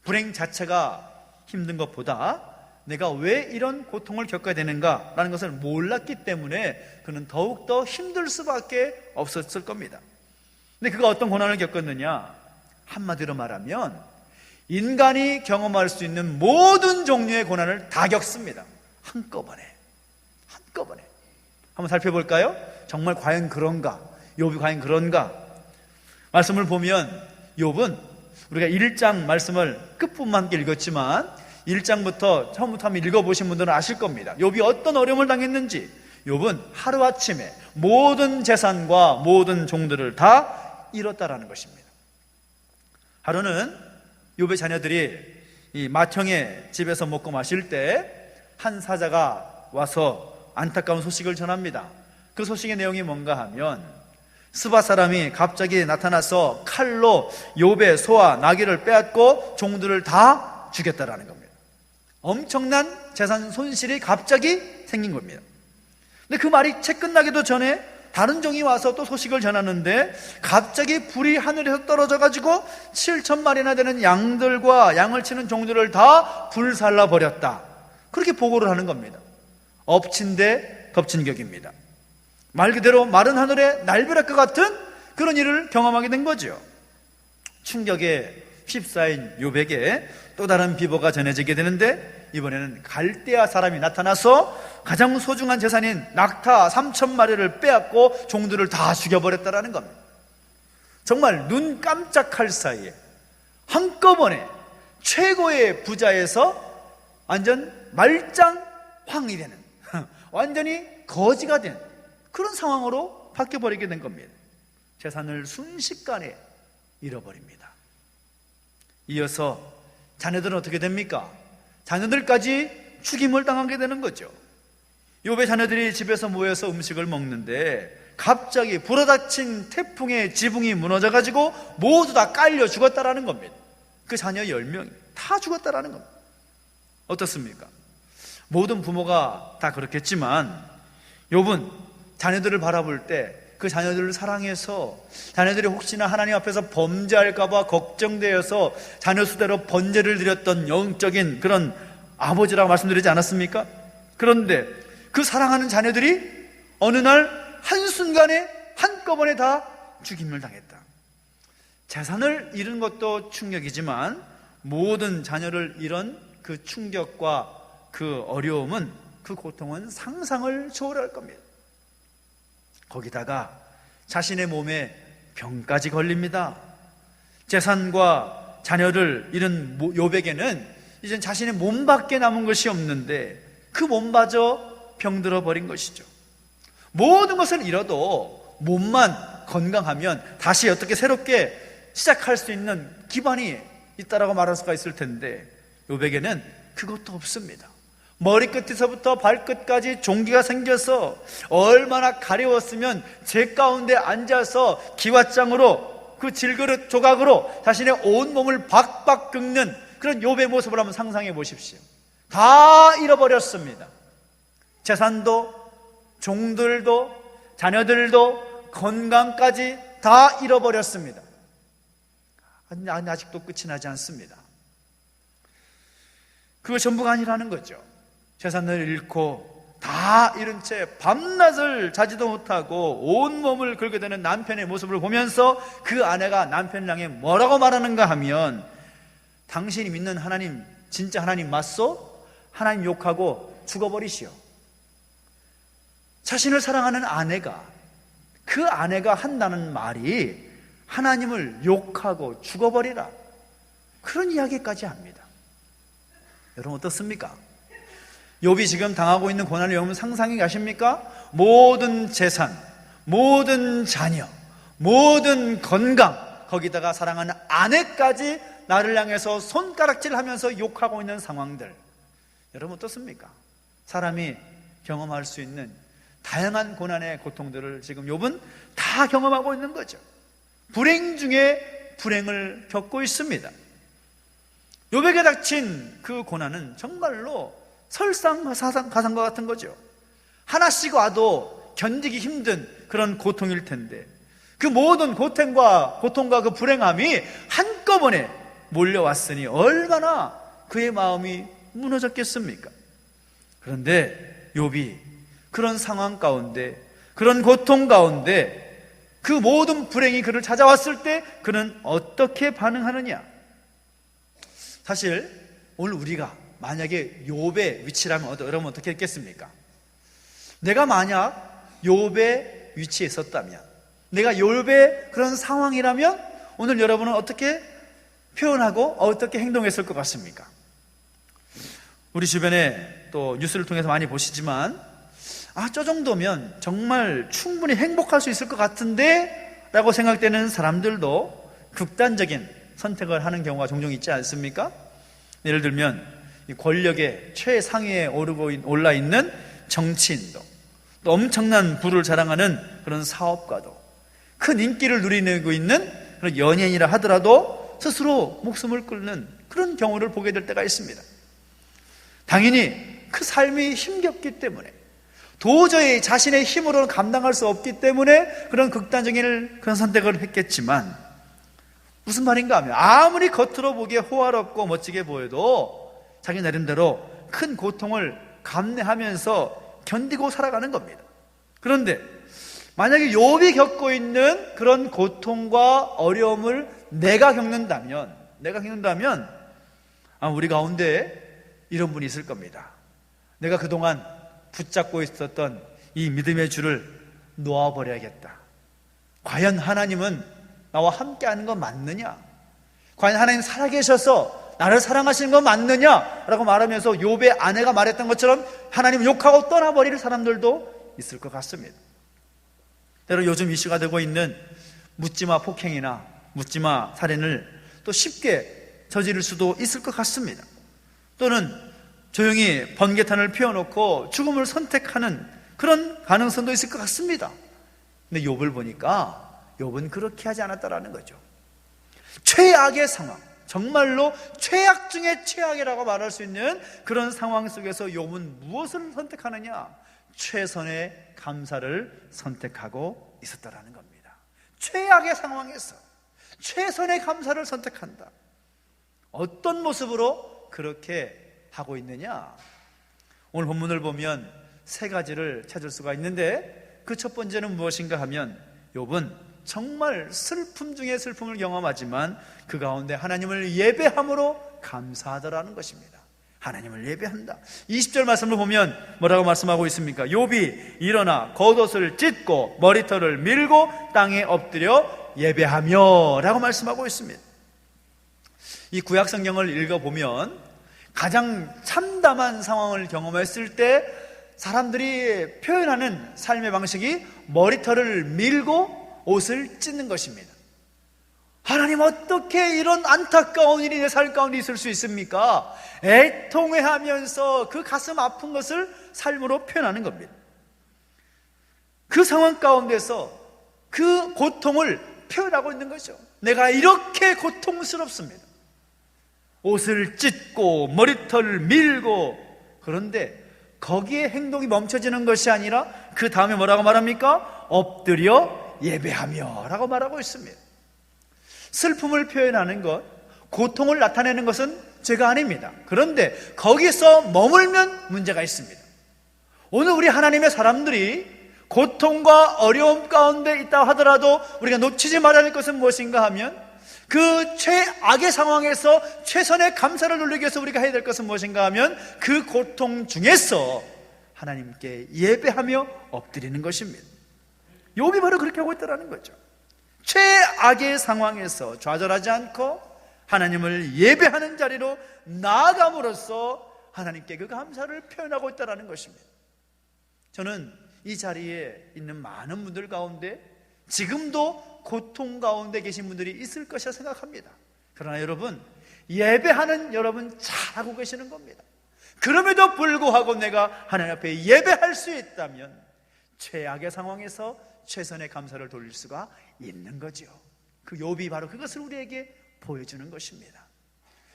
불행 자체가 힘든 것보다 내가 왜 이런 고통을 겪어야 되는가라는 것을 몰랐기 때문에 그는 더욱더 힘들 수밖에 없었을 겁니다. 근데 그가 어떤 고난을 겪었느냐? 한마디로 말하면 인간이 경험할 수 있는 모든 종류의 고난을 다 겪습니다. 한꺼번에 한번 살펴볼까요? 정말 과연 그런가? 욥이 과연 그런가? 말씀을 보면 욥은 우리가 1장 말씀을 끝부분만 함께 읽었지만 1장부터 처음부터 한번 읽어보신 분들은 아실 겁니다. 욥이 어떤 어려움을 당했는지. 욥은 하루아침에 모든 재산과 모든 종들을 다 잃었다라는 것입니다. 하루는 욥의 자녀들이 이 맏형의 집에서 먹고 마실 때 한 사자가 와서 안타까운 소식을 전합니다. 그 소식의 내용이 뭔가 하면 스바 사람이 갑자기 나타나서 칼로 욥의 소와 나귀를 빼앗고 종들을 다 죽였다라는 겁니다. 엄청난 재산 손실이 갑자기 생긴 겁니다. 근데 그 말이 채 끝나기도 전에 다른 종이 와서 또 소식을 전하는데 갑자기 불이 하늘에서 떨어져 가지고 7,000마리나 되는 양들과 양을 치는 종들을 다 불살라 버렸다. 그렇게 보고를 하는 겁니다. 엎친 데 덮친 격입니다. 말 그대로 마른 하늘에 날벼락과 같은 그런 일을 경험하게 된 거죠. 충격에 휩싸인 욥에게 또 다른 비보가 전해지게 되는데 이번에는 갈대아 사람이 나타나서 가장 소중한 재산인 낙타 3,000마리를 빼앗고 종들을 다 죽여버렸다라는 겁니다. 정말 눈 깜짝할 사이에 한꺼번에 최고의 부자에서 완전 말짱황이 되는, 완전히 거지가 된 그런 상황으로 바뀌어버리게 된 겁니다. 재산을 순식간에 잃어버립니다. 이어서 자녀들은 어떻게 됩니까? 자녀들까지 죽임을 당하게 되는 거죠. 욥의 자녀들이 집에서 모여서 음식을 먹는데 갑자기 불어닥친 태풍에 지붕이 무너져가지고 모두 다 깔려 죽었다라는 겁니다. 그 자녀 10명이 다 죽었다라는 겁니다. 어떻습니까? 모든 부모가 다 그렇겠지만 욥은 자녀들을 바라볼 때 그 자녀들을 사랑해서 자녀들이 혹시나 하나님 앞에서 범죄할까봐 걱정되어서 자녀 수대로 번제를 드렸던 영적인 그런 아버지라고 말씀드리지 않았습니까? 그런데 그 사랑하는 자녀들이 어느 날 한순간에 한꺼번에 다 죽임을 당했다. 재산을 잃은 것도 충격이지만 모든 자녀를 잃은 그 충격과 그 어려움은, 그 고통은 상상을 초월할 겁니다. 거기다가 자신의 몸에 병까지 걸립니다. 재산과 자녀를 잃은 욥에게는 이제 자신의 몸밖에 남은 것이 없는데 그 몸마저 병들어 버린 것이죠. 모든 것을 잃어도 몸만 건강하면 다시 어떻게 새롭게 시작할 수 있는 기반이 있다라고 말할 수가 있을 텐데 욥에게는 그것도 없습니다. 머리끝에서부터 발끝까지 종기가 생겨서 얼마나 가려웠으면 제 가운데 앉아서 기왓장으로 그 질그릇 조각으로 자신의 온 몸을 박박 긁는 그런 욥의 모습을 한번 상상해 보십시오. 다 잃어버렸습니다. 재산도, 종들도, 자녀들도, 건강까지 다 잃어버렸습니다. 아직도 끝이 나지 않습니다. 그거 전부가 아니라는 거죠. 재산을 잃고 다 잃은 채 밤낮을 자지도 못하고 온몸을 긁게 되는 남편의 모습을 보면서 그 아내가 남편을 향해 뭐라고 말하는가 하면 당신이 믿는 하나님, 진짜 하나님 맞소? 하나님 욕하고 죽어버리시오. 자신을 사랑하는 아내가, 그 아내가 한다는 말이 하나님을 욕하고 죽어버리라, 그런 이야기까지 합니다. 여러분 어떻습니까? 욥이 지금 당하고 있는 고난을 여러분 상상이 가십니까? 모든 재산, 모든 자녀, 모든 건강, 거기다가 사랑하는 아내까지 나를 향해서 손가락질하면서 욕하고 있는 상황들, 여러분 어떻습니까? 사람이 경험할 수 있는 다양한 고난의 고통들을 지금 욥은 다 경험하고 있는 거죠. 불행 중에 불행을 겪고 있습니다. 욥에게 닥친 그 고난은 정말로 설상가상과 같은 거죠. 하나씩 와도 견디기 힘든 그런 고통일 텐데 그 모든 고통과 그 불행함이 한꺼번에 몰려왔으니 얼마나 그의 마음이 무너졌겠습니까? 그런데 욥이 그런 상황 가운데, 그런 고통 가운데 그 모든 불행이 그를 찾아왔을 때 그는 어떻게 반응하느냐? 사실 오늘 우리가 만약에 욥의 위치라면 여러분 어떻게 했겠습니까? 내가 만약 욥의 위치에 있었다면, 내가 욥의 그런 상황이라면 오늘 여러분은 어떻게 표현하고 어떻게 행동했을 것 같습니까? 우리 주변에 또 뉴스를 통해서 많이 보시지만 저 정도면 정말 충분히 행복할 수 있을 것 같은데 라고 생각되는 사람들도 극단적인 선택을 하는 경우가 종종 있지 않습니까? 예를 들면 이 권력의 최상위에 올라 있는 정치인도, 또 엄청난 부를 자랑하는 그런 사업가도, 큰 인기를 누리고 있는 그런 연예인이라 하더라도 스스로 목숨을 끊는 그런 경우를 보게 될 때가 있습니다. 당연히 그 삶이 힘겹기 때문에, 도저히 자신의 힘으로는 감당할 수 없기 때문에 그런 극단적인 그런 선택을 했겠지만, 무슨 말인가 하면 아무리 겉으로 보기에 호화롭고 멋지게 보여도 자기 나름대로 큰 고통을 감내하면서 견디고 살아가는 겁니다. 그런데 만약에 욥이 겪고 있는 그런 고통과 어려움을 내가 겪는다면 우리 가운데 이런 분이 있을 겁니다. 내가 그동안 붙잡고 있었던 이 믿음의 줄을 놓아버려야겠다. 과연 하나님은 나와 함께하는 건 맞느냐? 과연 하나님 살아계셔서 나를 사랑하시는 건 맞느냐? 라고 말하면서 욥의 아내가 말했던 것처럼 하나님을 욕하고 떠나버릴 사람들도 있을 것 같습니다. 때로 요즘 이슈가 되고 있는 묻지마 폭행이나 묻지마 살인을 또 쉽게 저지를 수도 있을 것 같습니다. 또는 조용히 번개탄을 피워놓고 죽음을 선택하는 그런 가능성도 있을 것 같습니다. 근데 욥을 보니까 욥은 그렇게 하지 않았다라는 거죠. 최악의 상황, 정말로 최악 중에 최악이라고 말할 수 있는 그런 상황 속에서 욥은 무엇을 선택하느냐? 최선의 감사를 선택하고 있었다라는 겁니다. 최악의 상황에서 최선의 감사를 선택한다. 어떤 모습으로 그렇게 하고 있느냐? 오늘 본문을 보면 세 가지를 찾을 수가 있는데, 그 첫 번째는 무엇인가 하면 욥은 정말 슬픔 중에 슬픔을 경험하지만 그 가운데 하나님을 예배함으로 감사하더라는 것입니다. 하나님을 예배한다. 20절 말씀을 보면 뭐라고 말씀하고 있습니까? 욥이 일어나 겉옷을 찢고 머리털을 밀고 땅에 엎드려 예배하며 라고 말씀하고 있습니다. 이 구약 성경을 읽어보면 가장 참담한 상황을 경험했을 때 사람들이 표현하는 삶의 방식이 머리털을 밀고 옷을 찢는 것입니다. 하나님, 어떻게 이런 안타까운 일이 내 삶 가운데 있을 수 있습니까? 애통해하면서 그 가슴 아픈 것을 삶으로 표현하는 겁니다. 그 상황 가운데서 그 고통을 표현하고 있는 거죠. 내가 이렇게 고통스럽습니다. 옷을 찢고 머리털을 밀고. 그런데 거기에 행동이 멈춰지는 것이 아니라 그 다음에 뭐라고 말합니까? 엎드려 예배하며 라고 말하고 있습니다. 슬픔을 표현하는 것, 고통을 나타내는 것은 죄가 아닙니다. 그런데 거기서 머물면 문제가 있습니다. 오늘 우리 하나님의 사람들이 고통과 어려움 가운데 있다 하더라도 우리가 놓치지 말아야 할 것은 무엇인가 하면, 그 최악의 상황에서 최선의 감사를 누리기 위해서 우리가 해야 될 것은 무엇인가 하면 그 고통 중에서 하나님께 예배하며 엎드리는 것입니다. 욥이 바로 그렇게 하고 있다는 거죠. 최악의 상황에서 좌절하지 않고 하나님을 예배하는 자리로 나아감으로써 하나님께 그 감사를 표현하고 있다는 것입니다. 저는 이 자리에 있는 많은 분들 가운데 지금도 고통 가운데 계신 분들이 있을 것이라 생각합니다. 그러나 여러분, 예배하는 여러분 잘하고 계시는 겁니다. 그럼에도 불구하고 내가 하나님 앞에 예배할 수 있다면 최악의 상황에서 최선의 감사를 돌릴 수가 있는 거죠. 그 욥이 바로 그것을 우리에게 보여주는 것입니다.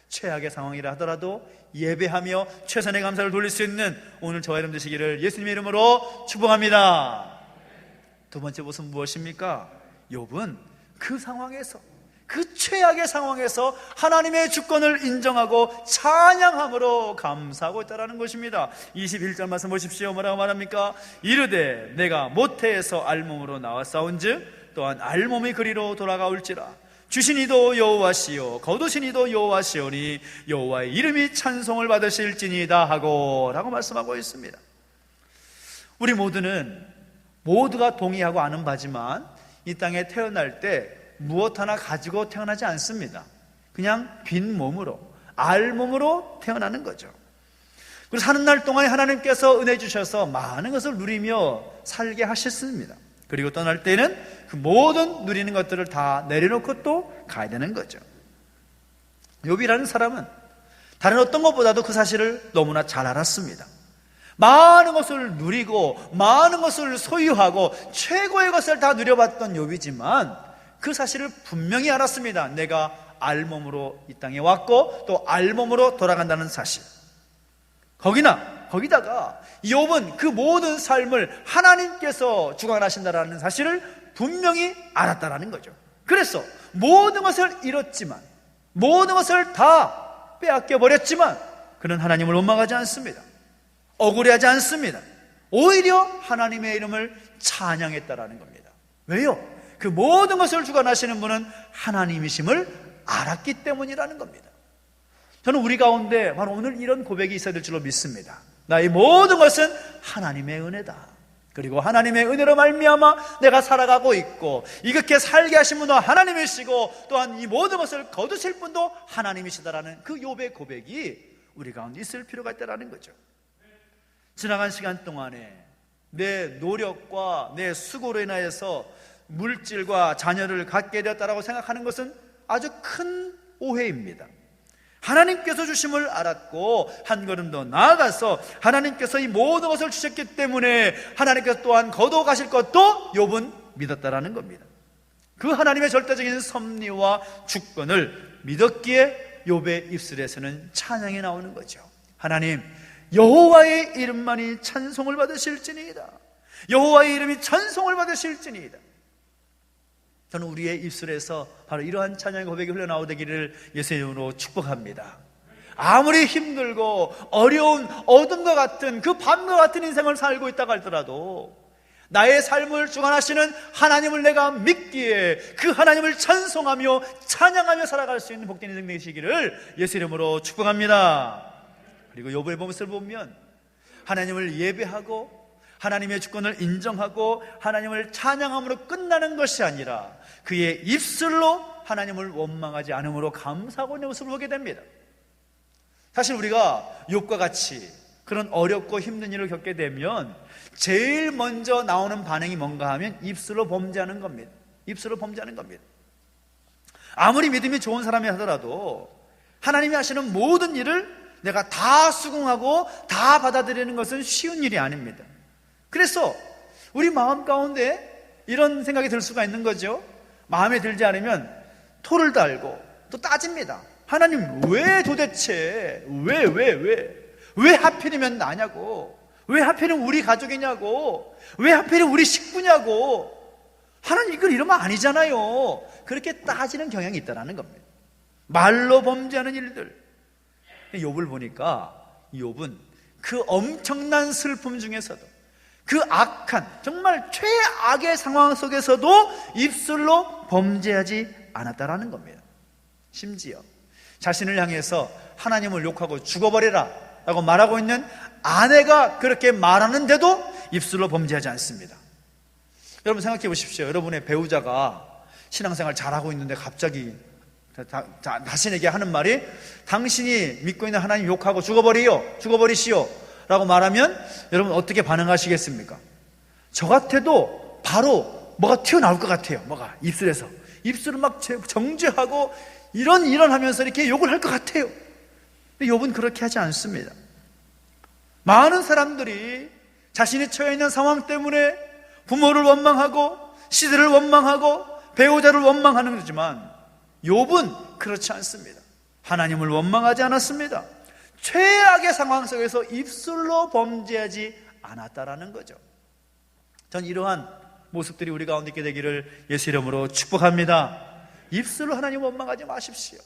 최악의 상황이라 하더라도 예배하며 최선의 감사를 돌릴 수 있는 오늘 저와 여러분 되시기를 예수님의 이름으로 축복합니다. 두 번째 모습은 무엇입니까? 욥은 그 상황에서, 그 최악의 상황에서 하나님의 주권을 인정하고 찬양함으로 감사하고 있다는 것입니다. 21절 말씀 보십시오. 뭐라고 말합니까? 이르되 내가 모태에서 알몸으로 나왔사온즉 또한 알몸이 그리로 돌아가올지라. 주신 이도 여호와시요 거두신 이도 여호와시오니 여호와의 이름이 찬송을 받으실지니이다 하고 라고 말씀하고 있습니다. 우리 모두가 동의하고 아는 바지만 이 땅에 태어날 때 무엇 하나 가지고 태어나지 않습니다. 그냥 빈 몸으로, 알몸으로 태어나는 거죠. 그리고 사는 날 동안에 하나님께서 은혜 주셔서 많은 것을 누리며 살게 하셨습니다. 그리고 떠날 때는 그 모든 누리는 것들을 다 내려놓고 또 가야 되는 거죠. 욥이라는 사람은 다른 어떤 것보다도 그 사실을 너무나 잘 알았습니다. 많은 것을 누리고 많은 것을 소유하고 최고의 것을 다 누려봤던 욥이지만 그 사실을 분명히 알았습니다. 내가 알몸으로 이 땅에 왔고 또 알몸으로 돌아간다는 사실. 거기다가 욥은 그 모든 삶을 하나님께서 주관하신다라는 사실을 분명히 알았다라는 거죠. 그래서 모든 것을 잃었지만, 모든 것을 다 빼앗겨 버렸지만 그는 하나님을 원망하지 않습니다. 억울해하지 않습니다. 오히려 하나님의 이름을 찬양했다라는 겁니다. 왜요? 그 모든 것을 주관하시는 분은 하나님이심을 알았기 때문이라는 겁니다. 저는 우리 가운데 바로 오늘 이런 고백이 있어야 될 줄로 믿습니다. 나의 모든 것은 하나님의 은혜다. 그리고 하나님의 은혜로 말미암아 내가 살아가고 있고 이렇게 살게 하신 분도 하나님이시고 또한 이 모든 것을 거두실 분도 하나님이시다라는 그 욥의 고백이 우리 가운데 있을 필요가 있다라는 거죠. 지나간 시간 동안에 내 노력과 내 수고로 인하여서 물질과 자녀를 갖게 되었다라고 생각하는 것은 아주 큰 오해입니다. 하나님께서 주심을 알았고 한 걸음 더 나아가서 하나님께서 이 모든 것을 주셨기 때문에 하나님께서 또한 거둬 가실 것도 욥은 믿었다라는 겁니다. 그 하나님의 절대적인 섭리와 주권을 믿었기에 욥의 입술에서는 찬양이 나오는 거죠. 하나님, 여호와의 이름만이 찬송을 받으실지니이다. 여호와의 이름이 찬송을 받으실지니이다. 저는 우리의 입술에서 바로 이러한 찬양의 고백이 흘러나오기를 예수의 이름으로 축복합니다. 아무리 힘들고 어려운 어둠과 같은 그 밤과 같은 인생을 살고 있다고 할지라도 나의 삶을 주관하시는 하나님을 내가 믿기에 그 하나님을 찬송하며 찬양하며 살아갈 수 있는 복된 인생 되시기를 예수의 이름으로 축복합니다. 그리고 욥의 모습을 보면 하나님을 예배하고 하나님의 주권을 인정하고 하나님을 찬양함으로 끝나는 것이 아니라 그의 입술로 하나님을 원망하지 않음으로 감사하고 있는 모습을 보게 됩니다. 사실 우리가 욥과 같이 그런 어렵고 힘든 일을 겪게 되면 제일 먼저 나오는 반응이 뭔가 하면 입술로 범죄하는 겁니다. 입술로 범죄하는 겁니다. 아무리 믿음이 좋은 사람이 하더라도 하나님이 하시는 모든 일을 내가 다 수긍하고 다 받아들이는 것은 쉬운 일이 아닙니다. 그래서 우리 마음 가운데 이런 생각이 들 수가 있는 거죠. 마음에 들지 않으면 토를 달고 또 따집니다. 하나님, 왜 도대체 왜 하필이면 나냐고, 왜 하필이면 우리 가족이냐고, 왜 하필이면 우리 식구냐고, 하나님 이걸 이러면 아니잖아요. 그렇게 따지는 경향이 있다는 겁니다. 말로 범죄하는 일들. 욥을 보니까 욥은 그 엄청난 슬픔 중에서도 그 악한 정말 최악의 상황 속에서도 입술로 범죄하지 않았다라는 겁니다. 심지어 자신을 향해서 하나님을 욕하고 죽어버리라 라고 말하고 있는 아내가 그렇게 말하는데도 입술로 범죄하지 않습니다. 여러분 생각해 보십시오. 여러분의 배우자가 신앙생활 잘하고 있는데 갑자기 자신에게 하는 말이 당신이 믿고 있는 하나님 욕하고 죽어버리시오 라고 말하면 여러분 어떻게 반응하시겠습니까? 저 같아도 바로 뭐가 튀어나올 것 같아요. 뭐가 입술에서 입술을 막 정죄하고 이런 하면서 이렇게 욕을 할 것 같아요. 근데 욥은 그렇게 하지 않습니다. 많은 사람들이 자신이 처해 있는 상황 때문에 부모를 원망하고 시대를 원망하고 배우자를 원망하는 거지만 욥은 그렇지 않습니다. 하나님을 원망하지 않았습니다. 최악의 상황 속에서 입술로 범죄하지 않았다라는 거죠. 전 이러한 모습들이 우리 가운데 있게 되기를 예수 이름으로 축복합니다. 입술로 하나님 원망하지 마십시오.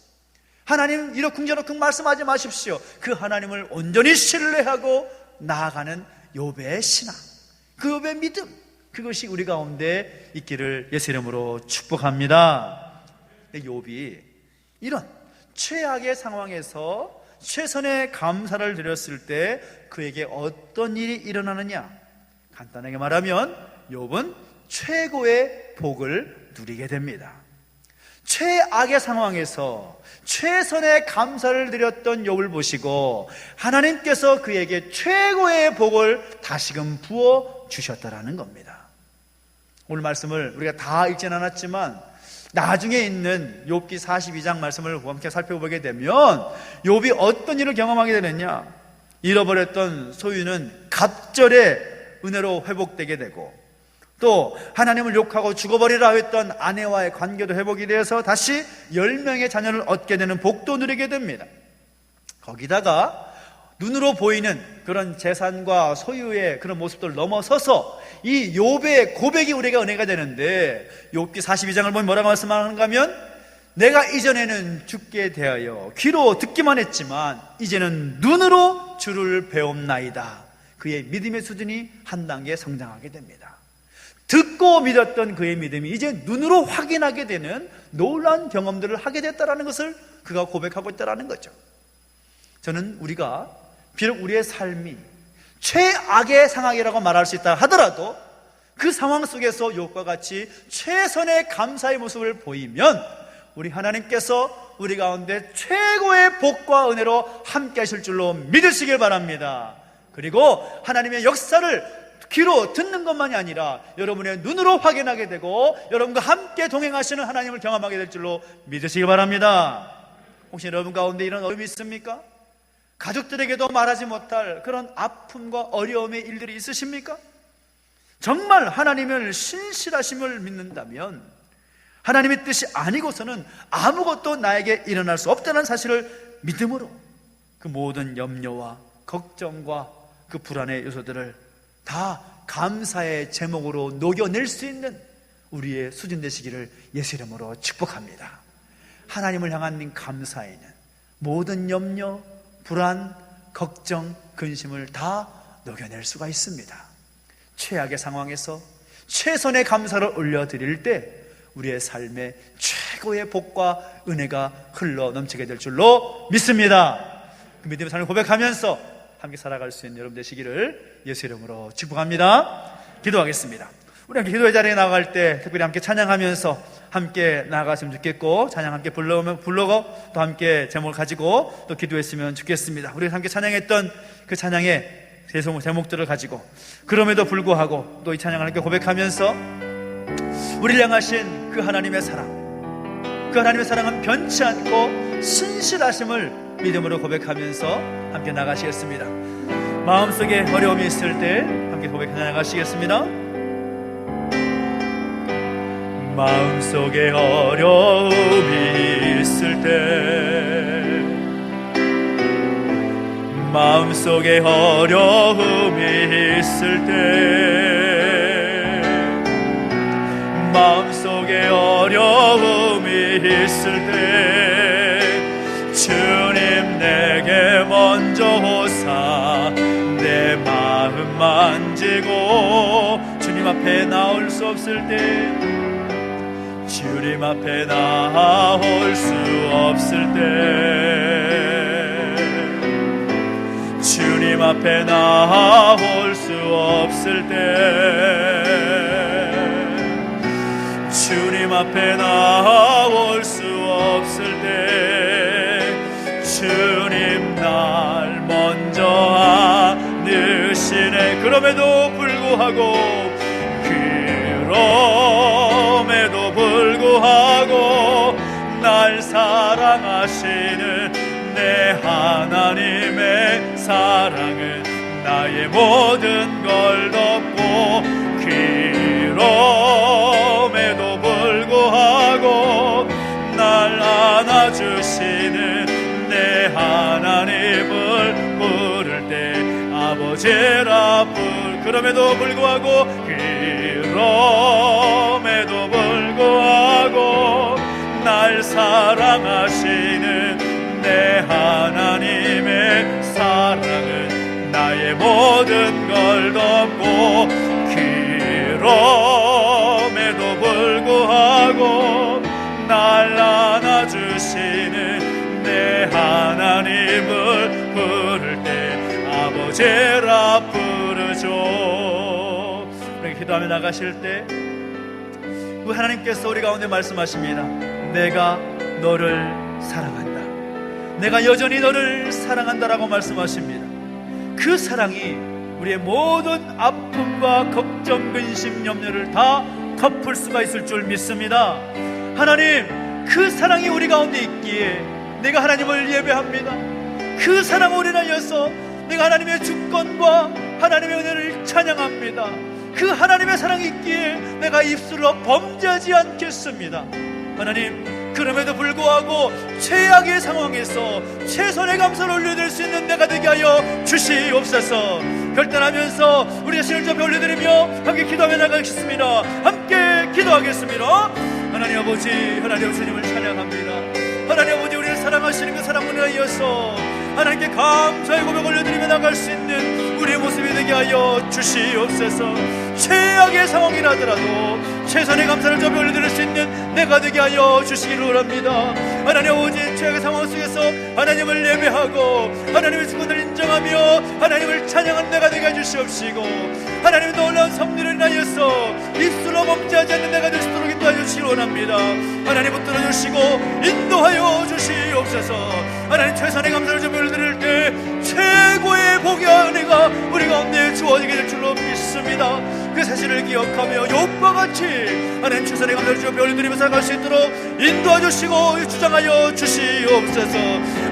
하나님 이러쿵저러쿵 말씀하지 마십시오. 그 하나님을 온전히 신뢰하고 나아가는 욥의 신앙, 그 욥의 믿음, 그것이 우리 가운데 있기를 예수 이름으로 축복합니다. 욥이 이런 최악의 상황에서 최선의 감사를 드렸을 때 그에게 어떤 일이 일어나느냐? 간단하게 말하면 욥은 최고의 복을 누리게 됩니다. 최악의 상황에서 최선의 감사를 드렸던 욥을 보시고 하나님께서 그에게 최고의 복을 다시금 부어 주셨다라는 겁니다. 오늘 말씀을 우리가 다 읽지는 않았지만 나중에 있는 욥기 42장 말씀을 함께 살펴보게 되면 욥이 어떤 일을 경험하게 되느냐, 잃어버렸던 소유는 갑절에 은혜로 회복되게 되고, 또 하나님을 욕하고 죽어버리라 했던 아내와의 관계도 회복이 되어서 다시 10명의 자녀를 얻게 되는 복도 누리게 됩니다. 거기다가 눈으로 보이는 그런 재산과 소유의 그런 모습들을 넘어서서 이 욥의 고백이 우리가 은혜가 되는데, 욥기 42장을 보면 뭐라고 말씀하는가 하면, 내가 이전에는 죽게 대하여 귀로 듣기만 했지만 이제는 눈으로 주를 배움나이다. 그의 믿음의 수준이 한 단계 성장하게 됩니다. 듣고 믿었던 그의 믿음이 이제 눈으로 확인하게 되는 놀라운 경험들을 하게 됐다는 것을 그가 고백하고 있다는 거죠. 저는 우리가 비록 우리의 삶이 최악의 상황이라고 말할 수 있다 하더라도 그 상황 속에서 욥과 같이 최선의 감사의 모습을 보이면 우리 하나님께서 우리 가운데 최고의 복과 은혜로 함께 하실 줄로 믿으시길 바랍니다. 그리고 하나님의 역사를 귀로 듣는 것만이 아니라 여러분의 눈으로 확인하게 되고 여러분과 함께 동행하시는 하나님을 경험하게 될 줄로 믿으시기 바랍니다. 혹시 여러분 가운데 이런 어려움이 있습니까? 가족들에게도 말하지 못할 그런 아픔과 어려움의 일들이 있으십니까? 정말 하나님을 신실하심을 믿는다면 하나님의 뜻이 아니고서는 아무것도 나에게 일어날 수 없다는 사실을 믿음으로 그 모든 염려와 걱정과 그 불안의 요소들을 다 감사의 제목으로 녹여낼 수 있는 우리의 수준 되시기를 예수 이름으로 축복합니다. 하나님을 향한 감사에는 모든 염려, 불안, 걱정, 근심을 다 녹여낼 수가 있습니다. 최악의 상황에서 최선의 감사를 올려드릴 때 우리의 삶에 최고의 복과 은혜가 흘러 넘치게 될 줄로 믿습니다. 그 믿음의 삶을 고백하면서 함께 살아갈 수 있는 여러분 되시기를 예수 이름으로 축복합니다. 기도하겠습니다. 우리 함께 기도의 자리에 나갈 때 특별히 함께 찬양하면서 함께 나아갔으면 좋겠고, 찬양 함께 부르고 또 함께 제목을 가지고 또 기도했으면 좋겠습니다. 우리 함께 찬양했던 그 찬양의 제목들을 가지고 그럼에도 불구하고 또 이 찬양을 함께 고백하면서 우리를 향하신 그 하나님의 사랑, 그 하나님의 사랑은 변치 않고 신실하심을 믿음으로 고백하면서 함께 나가시겠습니다. 마음속에 어려움이 있을 때 함께 고백해 나가시겠습니다. 마음속에 어려움이 있을 때, 마음속에 어려움이 있을 때, 마음속에 어려움이 있을 때 주님 내게 먼저 오사 내 마음 만지고, 주님 앞에 나올 수 없을 때, 주님 앞에 나올 수 없을 때, 주님 앞에 나올 수 없을 때, 주님 앞에 나올 수 없을 때 주님 날 먼저 안으시네. 그럼에도 불구하고 날 사랑하시는 내 하나님의 사랑은 나의 모든 걸 덮고, 그럼에도 불구하고 날 안아주시는 내 하나님을 부를 때 아버지라 그럼에도 불구하고, 그럼에도 불구하고 날 사랑하시는 내 하나님의 사랑은 나의 모든 걸 덮고, 그럼에도 불구하고 날 안아주시는 내 하나님을 부를 때 아버지라 부르죠. 우리 기도하며 나가실 때 우리 하나님께서 우리 가운데 말씀하십니다. 내가 너를 사랑한다. 내가 여전히 너를 사랑한다라고 말씀하십니다. 그 사랑이 우리의 모든 아픔과 걱정, 근심, 염려를 다 덮을 수가 있을 줄 믿습니다. 하나님, 그 사랑이 우리 가운데 있기에 내가 하나님을 예배합니다. 그 사랑 우리 인하여서 내가 하나님의 주권과 하나님의 은혜를 찬양합니다. 그 하나님의 사랑이 있기에 내가 입술로 범죄하지 않겠습니다. 하나님, 그럼에도 불구하고 최악의 상황에서 최선의 감사를 올려드릴 수 있는 내가 되게 하여 주시옵소서. 결단하면서 우리 자신을 좀 올려드리며 함께 기도하며 나가겠습니다. 함께 기도하겠습니다. 하나님 아버지, 하나님 주님을 찬양합니다. 하나님 아버지, 우리를 사랑하시는 그 사랑을 위하여서 하나님께 감사의 고백 올려드리며 나갈 수 있는 우리의 모습이 되게 하여 주시옵소서. 최악의 상황이라더라도 최선의 감사를 좀 올려드릴 수 있는 내가 되게 하여 주시기를 원합니다. 하나님 아버지, 최악의 상황 속에서 하나님을 예배하고 하나님의 주권을 인정하며 하나님을 찬양하는 내가 되게 해주시옵시고, 하나님의 놀라운 섭리를 인하여서 입술로 범죄하지 않는 내가 될 수 있도록 인도하여 주시기 원합니다. 하나님 붙들어 주시고 인도하여 주시옵소서. 하나님, 최선의 감사를 좀 올려드릴 때 최고의 복과 은혜가 우리 가운데 주어지게 될 줄로 믿습니다. 그 사실을 기억하며 욥과 같이 하나님 최선의 감사를 좀 올려드리며 살아갈 수 있도록 인도하여 주시고 주장하여 주시옵소서.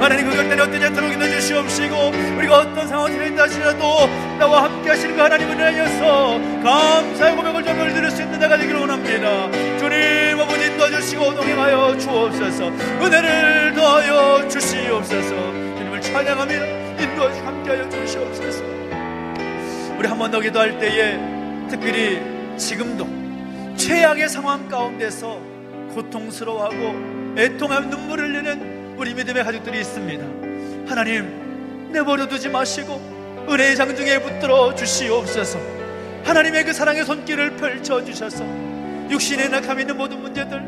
하나님, 그 결단이 어떠지 않도록 인도해 주시옵시고, 우리가 어떤 상황에 있다 하시라도 나와 함께 하시는 그 하나님을 위하여서 감사의 고백을 좀 올려드릴 수 있는 내가 되기를 원합니다. 주님 아버지, 인도해 주시고 동행하여 주옵소서. 은혜를 더하여 주시옵소서. 주님을 찬양합니다. 인도해 주시고 함께하여 주시옵소서. 우리 한 번 더 기도할 때에 특별히 지금도 최악의 상황 가운데서 고통스러워하고 애통하며 눈물을 흘리는 우리 믿음의 가족들이 있습니다. 하나님, 내버려두지 마시고 은혜의 장중에 붙들어 주시옵소서. 하나님의 그 사랑의 손길을 펼쳐주셔서 육신의 낙함 있는 모든 문제들,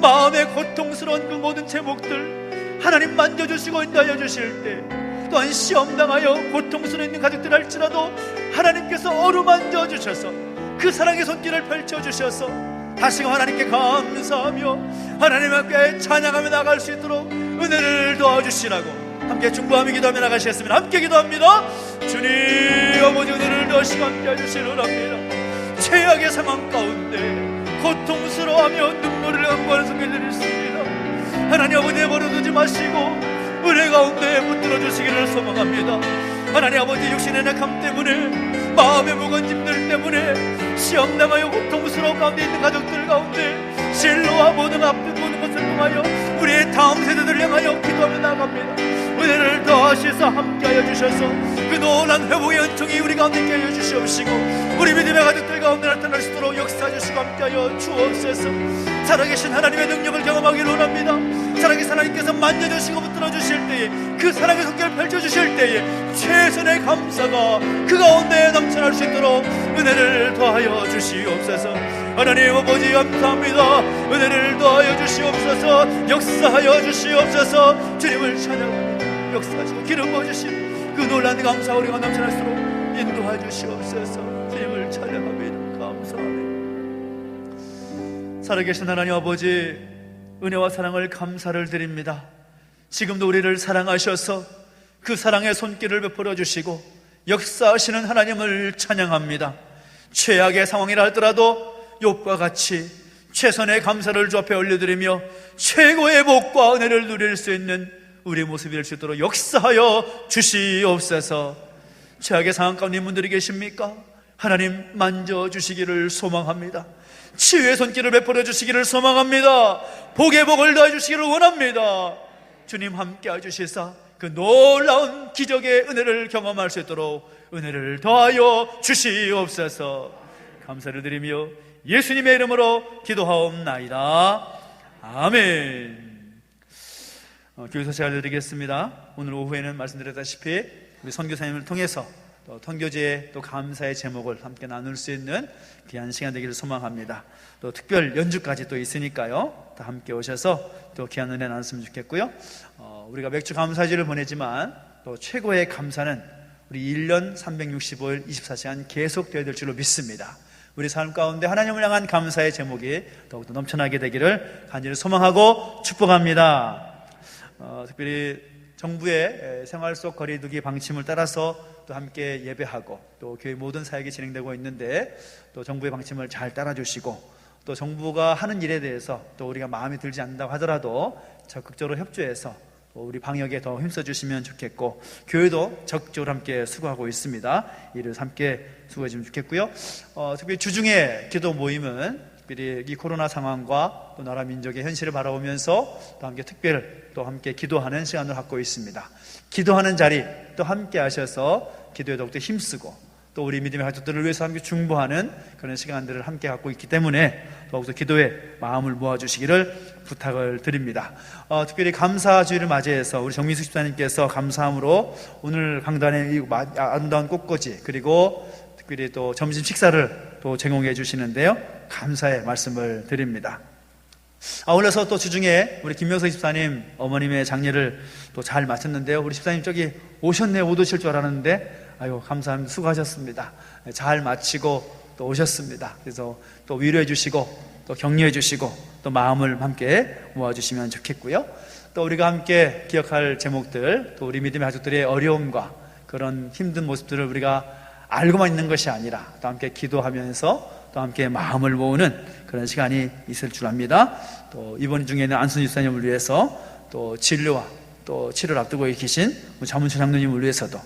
마음의 고통스러운 그 모든 제목들 하나님 만져주시고 인도하여 주실 때, 또한 시험당하여 고통스러워 있는 가족들 할지라도 하나님께서 어루만져 주셔서 그 사랑의 손길을 펼쳐주셔서 다시금 하나님께 감사하며 하나님 앞에 찬양하며 나갈 수 있도록 은혜를 도와주시라고 함께 중보하며 기도하며 나가시겠습니다. 함께 기도합니다. 주님 아버지, 은혜를 더하시고 함께 해주시를 합니다. 최악의 상황 가운데 고통스러워하며 눈물을 감고하는 손길들이 있습니다. 하나님 아버지, 내버려두지 마시고 은혜 가운데 붙들어 주시기를 소망합니다. 하나님 아버지, 육신의 낙함 때문에, 마음의 무거운 짐들 때문에 시험당하여 고통스러운 가운데 있는 가족들 가운데 진로와 모든 앞둔 모든 것을 통하여 우리의 다음 세대들을 향하여 기도하며 나갑니다. 은혜를 더하시사 함께하여 주셔서 그 놀란 회복의 은총이 우리 가운데 있게 하여 주시옵시고, 우리 믿음의 가족들 가운데 나타날 수 있도록 역사해 주시고 함께하여 주옵소서. 살아계신 하나님의 능력을 경험하기를 원합니다. 살아계신 하나님께서 만져주시고 붙들어 주실 때에, 그 사랑의 손길을 펼쳐주실 때에 최선의 감사가 그 가운데 넘쳐날 수 있도록 은혜를 더하여 주시옵소서. 하나님 아버지, 감사합니다. 은혜를 더하여 주시옵소서. 역사하여 주시옵소서. 주님을 찬양합니다. 역사하시고 기름 부어주시고 그 놀라운 감사 우리가 넘쳐날수록 인도하여 주시옵소서. 주님을 찬양합니다. 감사합니다. 살아계신 하나님 아버지, 은혜와 사랑을 감사를 드립니다. 지금도 우리를 사랑하셔서 그 사랑의 손길을 베풀어 주시고 역사하시는 하나님을 찬양합니다. 최악의 상황이라 할지라도 욥과 같이 최선의 감사를 주 앞에 올려드리며 최고의 복과 은혜를 누릴 수 있는 우리의 모습이 될 수 있도록 역사하여 주시옵소서. 최악의 상황 가운데 있는 분들이 계십니까? 하나님 만져주시기를 소망합니다. 치유의 손길을 베풀어 주시기를 소망합니다. 복의 복을 더해 주시기를 원합니다. 주님 함께 해주시사 그 놀라운 기적의 은혜를 경험할 수 있도록 은혜를 더하여 주시옵소서. 감사를 드리며 예수님의 이름으로 기도하옵나이다. 아멘. 교회 소식 알려드리겠습니다. 오늘 오후에는 말씀드렸다시피 우리 선교사님을 통해서 또 선교제의 또 감사의 제목을 함께 나눌 수 있는 귀한 시간 되기를 소망합니다. 또 특별 연주까지 또 있으니까요, 또 함께 오셔서 또 귀한 은혜 나눴으면 좋겠고요. 우리가 맥주 감사지를 보내지만 또 최고의 감사는 우리 1년 365일 24시간 계속 되어야 될 줄로 믿습니다. 우리 삶 가운데 하나님을 향한 감사의 제목이 더욱더 넘쳐나게 되기를 간절히 소망하고 축복합니다. 특별히 정부의 생활 속 거리두기 방침을 따라서 또 함께 예배하고 또 교회 모든 사역이 진행되고 있는데, 또 정부의 방침을 잘 따라주시고 또 정부가 하는 일에 대해서 또 우리가 마음에 들지 않는다고 하더라도 적극적으로 협조해서 우리 방역에 더 힘써주시면 좋겠고, 교회도 적극적으로 함께 수고하고 있습니다. 이를 함께 수고해주면 좋겠고요. 특별히 주중에 기도 모임은 특별히 이 코로나 상황과 또 나라 민족의 현실을 바라보면서 또 함께 또 함께 기도하는 시간을 갖고 있습니다. 기도하는 자리 또 함께 하셔서 기도에 더욱더 힘쓰고 또 우리 믿음의 가족들을 위해서 함께 중보하는 그런 시간들을 함께 갖고 있기 때문에 더욱더 기도에 마음을 모아주시기를 부탁을 드립니다. 특별히 감사주일을 맞이해서 우리 정민숙 집사님께서 감사함으로 오늘 강단의 이 아름다운 꽃꽂이, 그리고 특별히 또 점심 식사를 또 제공해 주시는데요, 감사의 말씀을 드립니다. 아울러서 또 주중에 우리 김명석 집사님 어머님의 장례를 또 잘 마쳤는데요, 우리 집사님 저기 오셨네요. 못 오실 줄 알았는데 아유, 감사합니다. 수고하셨습니다. 잘 마치고 또 오셨습니다. 그래서 또 위로해 주시고 또 격려해 주시고 또 마음을 함께 모아주시면 좋겠고요. 또 우리가 함께 기억할 제목들, 또 우리 믿음의 가족들의 어려움과 그런 힘든 모습들을 우리가 알고만 있는 것이 아니라 또 함께 기도하면서 또 함께 마음을 모으는 그런 시간이 있을 줄 압니다. 또 이번 중에는 안순희 집사님을 위해서 또 진료와 또 치료를 앞두고 계신 자문처 장로님을 위해서도,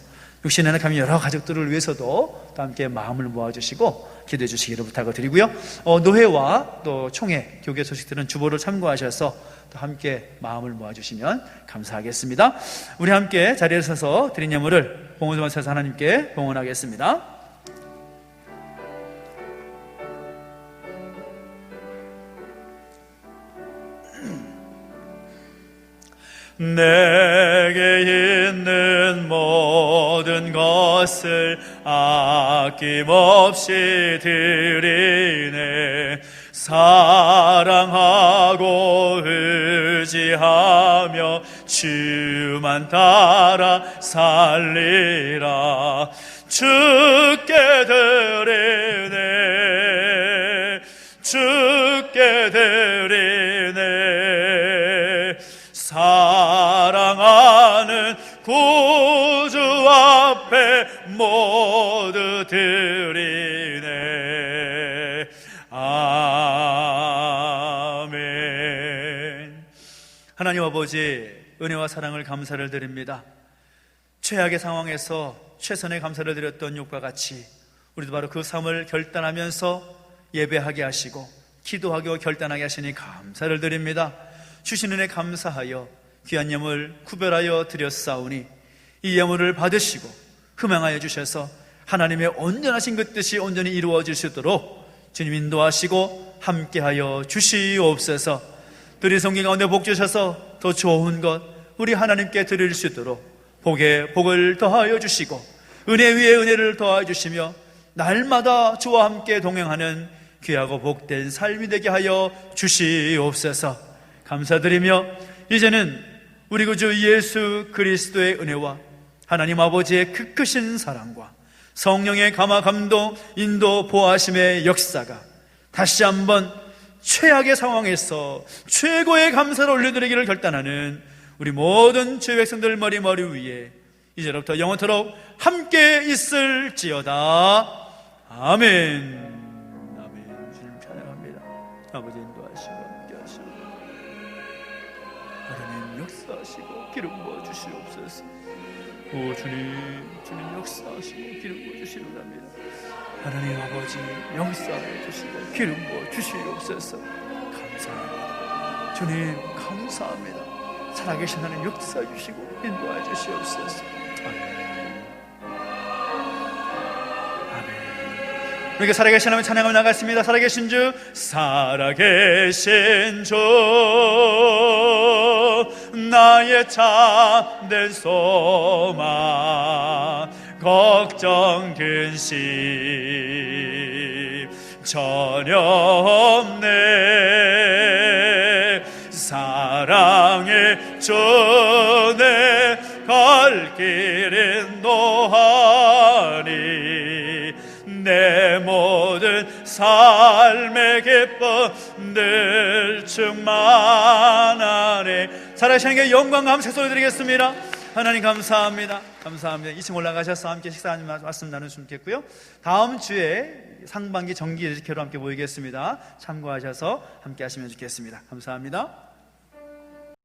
육신의 하나님 여러 가족들을 위해서도 또 함께 마음을 모아주시고 기도해 주시기를 부탁을 드리고요. 노회와 또 총회, 교계 소식들은 주보를 참고하셔서 또 함께 마음을 모아주시면 감사하겠습니다. 우리 함께 자리에 서서 드린 예물을 봉헌을 마쳐서 하나님께 봉헌하겠습니다. 내게 있는 모든 것을 아낌없이 드리네. 사랑하고 의지하며 주만 따라 살리라. 주께 드리네, 주께 드리네. 사랑하는 구주 앞에 모두 드리네. 아멘. 하나님 아버지, 은혜와 사랑을 감사를 드립니다. 최악의 상황에서 최선의 감사를 드렸던 욥과 같이 우리도 바로 그 삶을 결단하면서 예배하게 하시고 기도하고 결단하게 하시니 감사를 드립니다. 주신 은혜 감사하여 귀한 예물 구별하여 드렸사오니 이 예물을 받으시고 흠양하여 주셔서 하나님의 온전하신 그 뜻이 온전히 이루어질 수 있도록 주님 인도하시고 함께하여 주시옵소서. 들이 성경 가운데 복 주셔서 더 좋은 것 우리 하나님께 드릴 수 있도록 복에 복을 더하여 주시고 은혜 위에 은혜를 더하여 주시며 날마다 주와 함께 동행하는 귀하고 복된 삶이 되게 하여 주시옵소서. 감사드리며 이제는 우리 구주 예수 그리스도의 은혜와 하나님 아버지의 그 크신 사랑과 성령의 감화 감동 인도 보호하심의 역사가 다시 한번 최악의 상황에서 최고의 감사를 올려드리기를 결단하는 우리 모든 주의 백성들 머리 위에 이제로부터 영원토록 함께 있을지어다. 아멘. 아멘. 주님 찬양합니다. 아버지 인도하시고 함께 하시고 하나님 역사하시고 기름 부어주시옵소서. 오 주님 역사하시고 기름 부어주시옵소서. 하나님 아버지 역사해 주시고 기름 부어주시옵소서. 감사합니다. 주님 감사합니다. 살아계신 하나님 역사해 주시고 인도해 주시옵소서. 우리가 살아계신 하나님 찬양하며 나갔습니다. 살아계신 주, 살아계신 주, 나의 참된 소망, 걱정 근심 전혀 없네. 사랑의 주 내 갈 길 인도하니 내 모든 삶의 기쁨 늘 충만하네. 살아계신 게 영광 감사 소리 드리겠습니다. 하나님 감사합니다. 감사합니다. 2층 올라가셔서 함께 식사 말씀 나누시면 좋겠고요. 다음 주에 상반기 정기 예식회로 함께 모이겠습니다. 참고하셔서 함께 하시면 좋겠습니다. 감사합니다.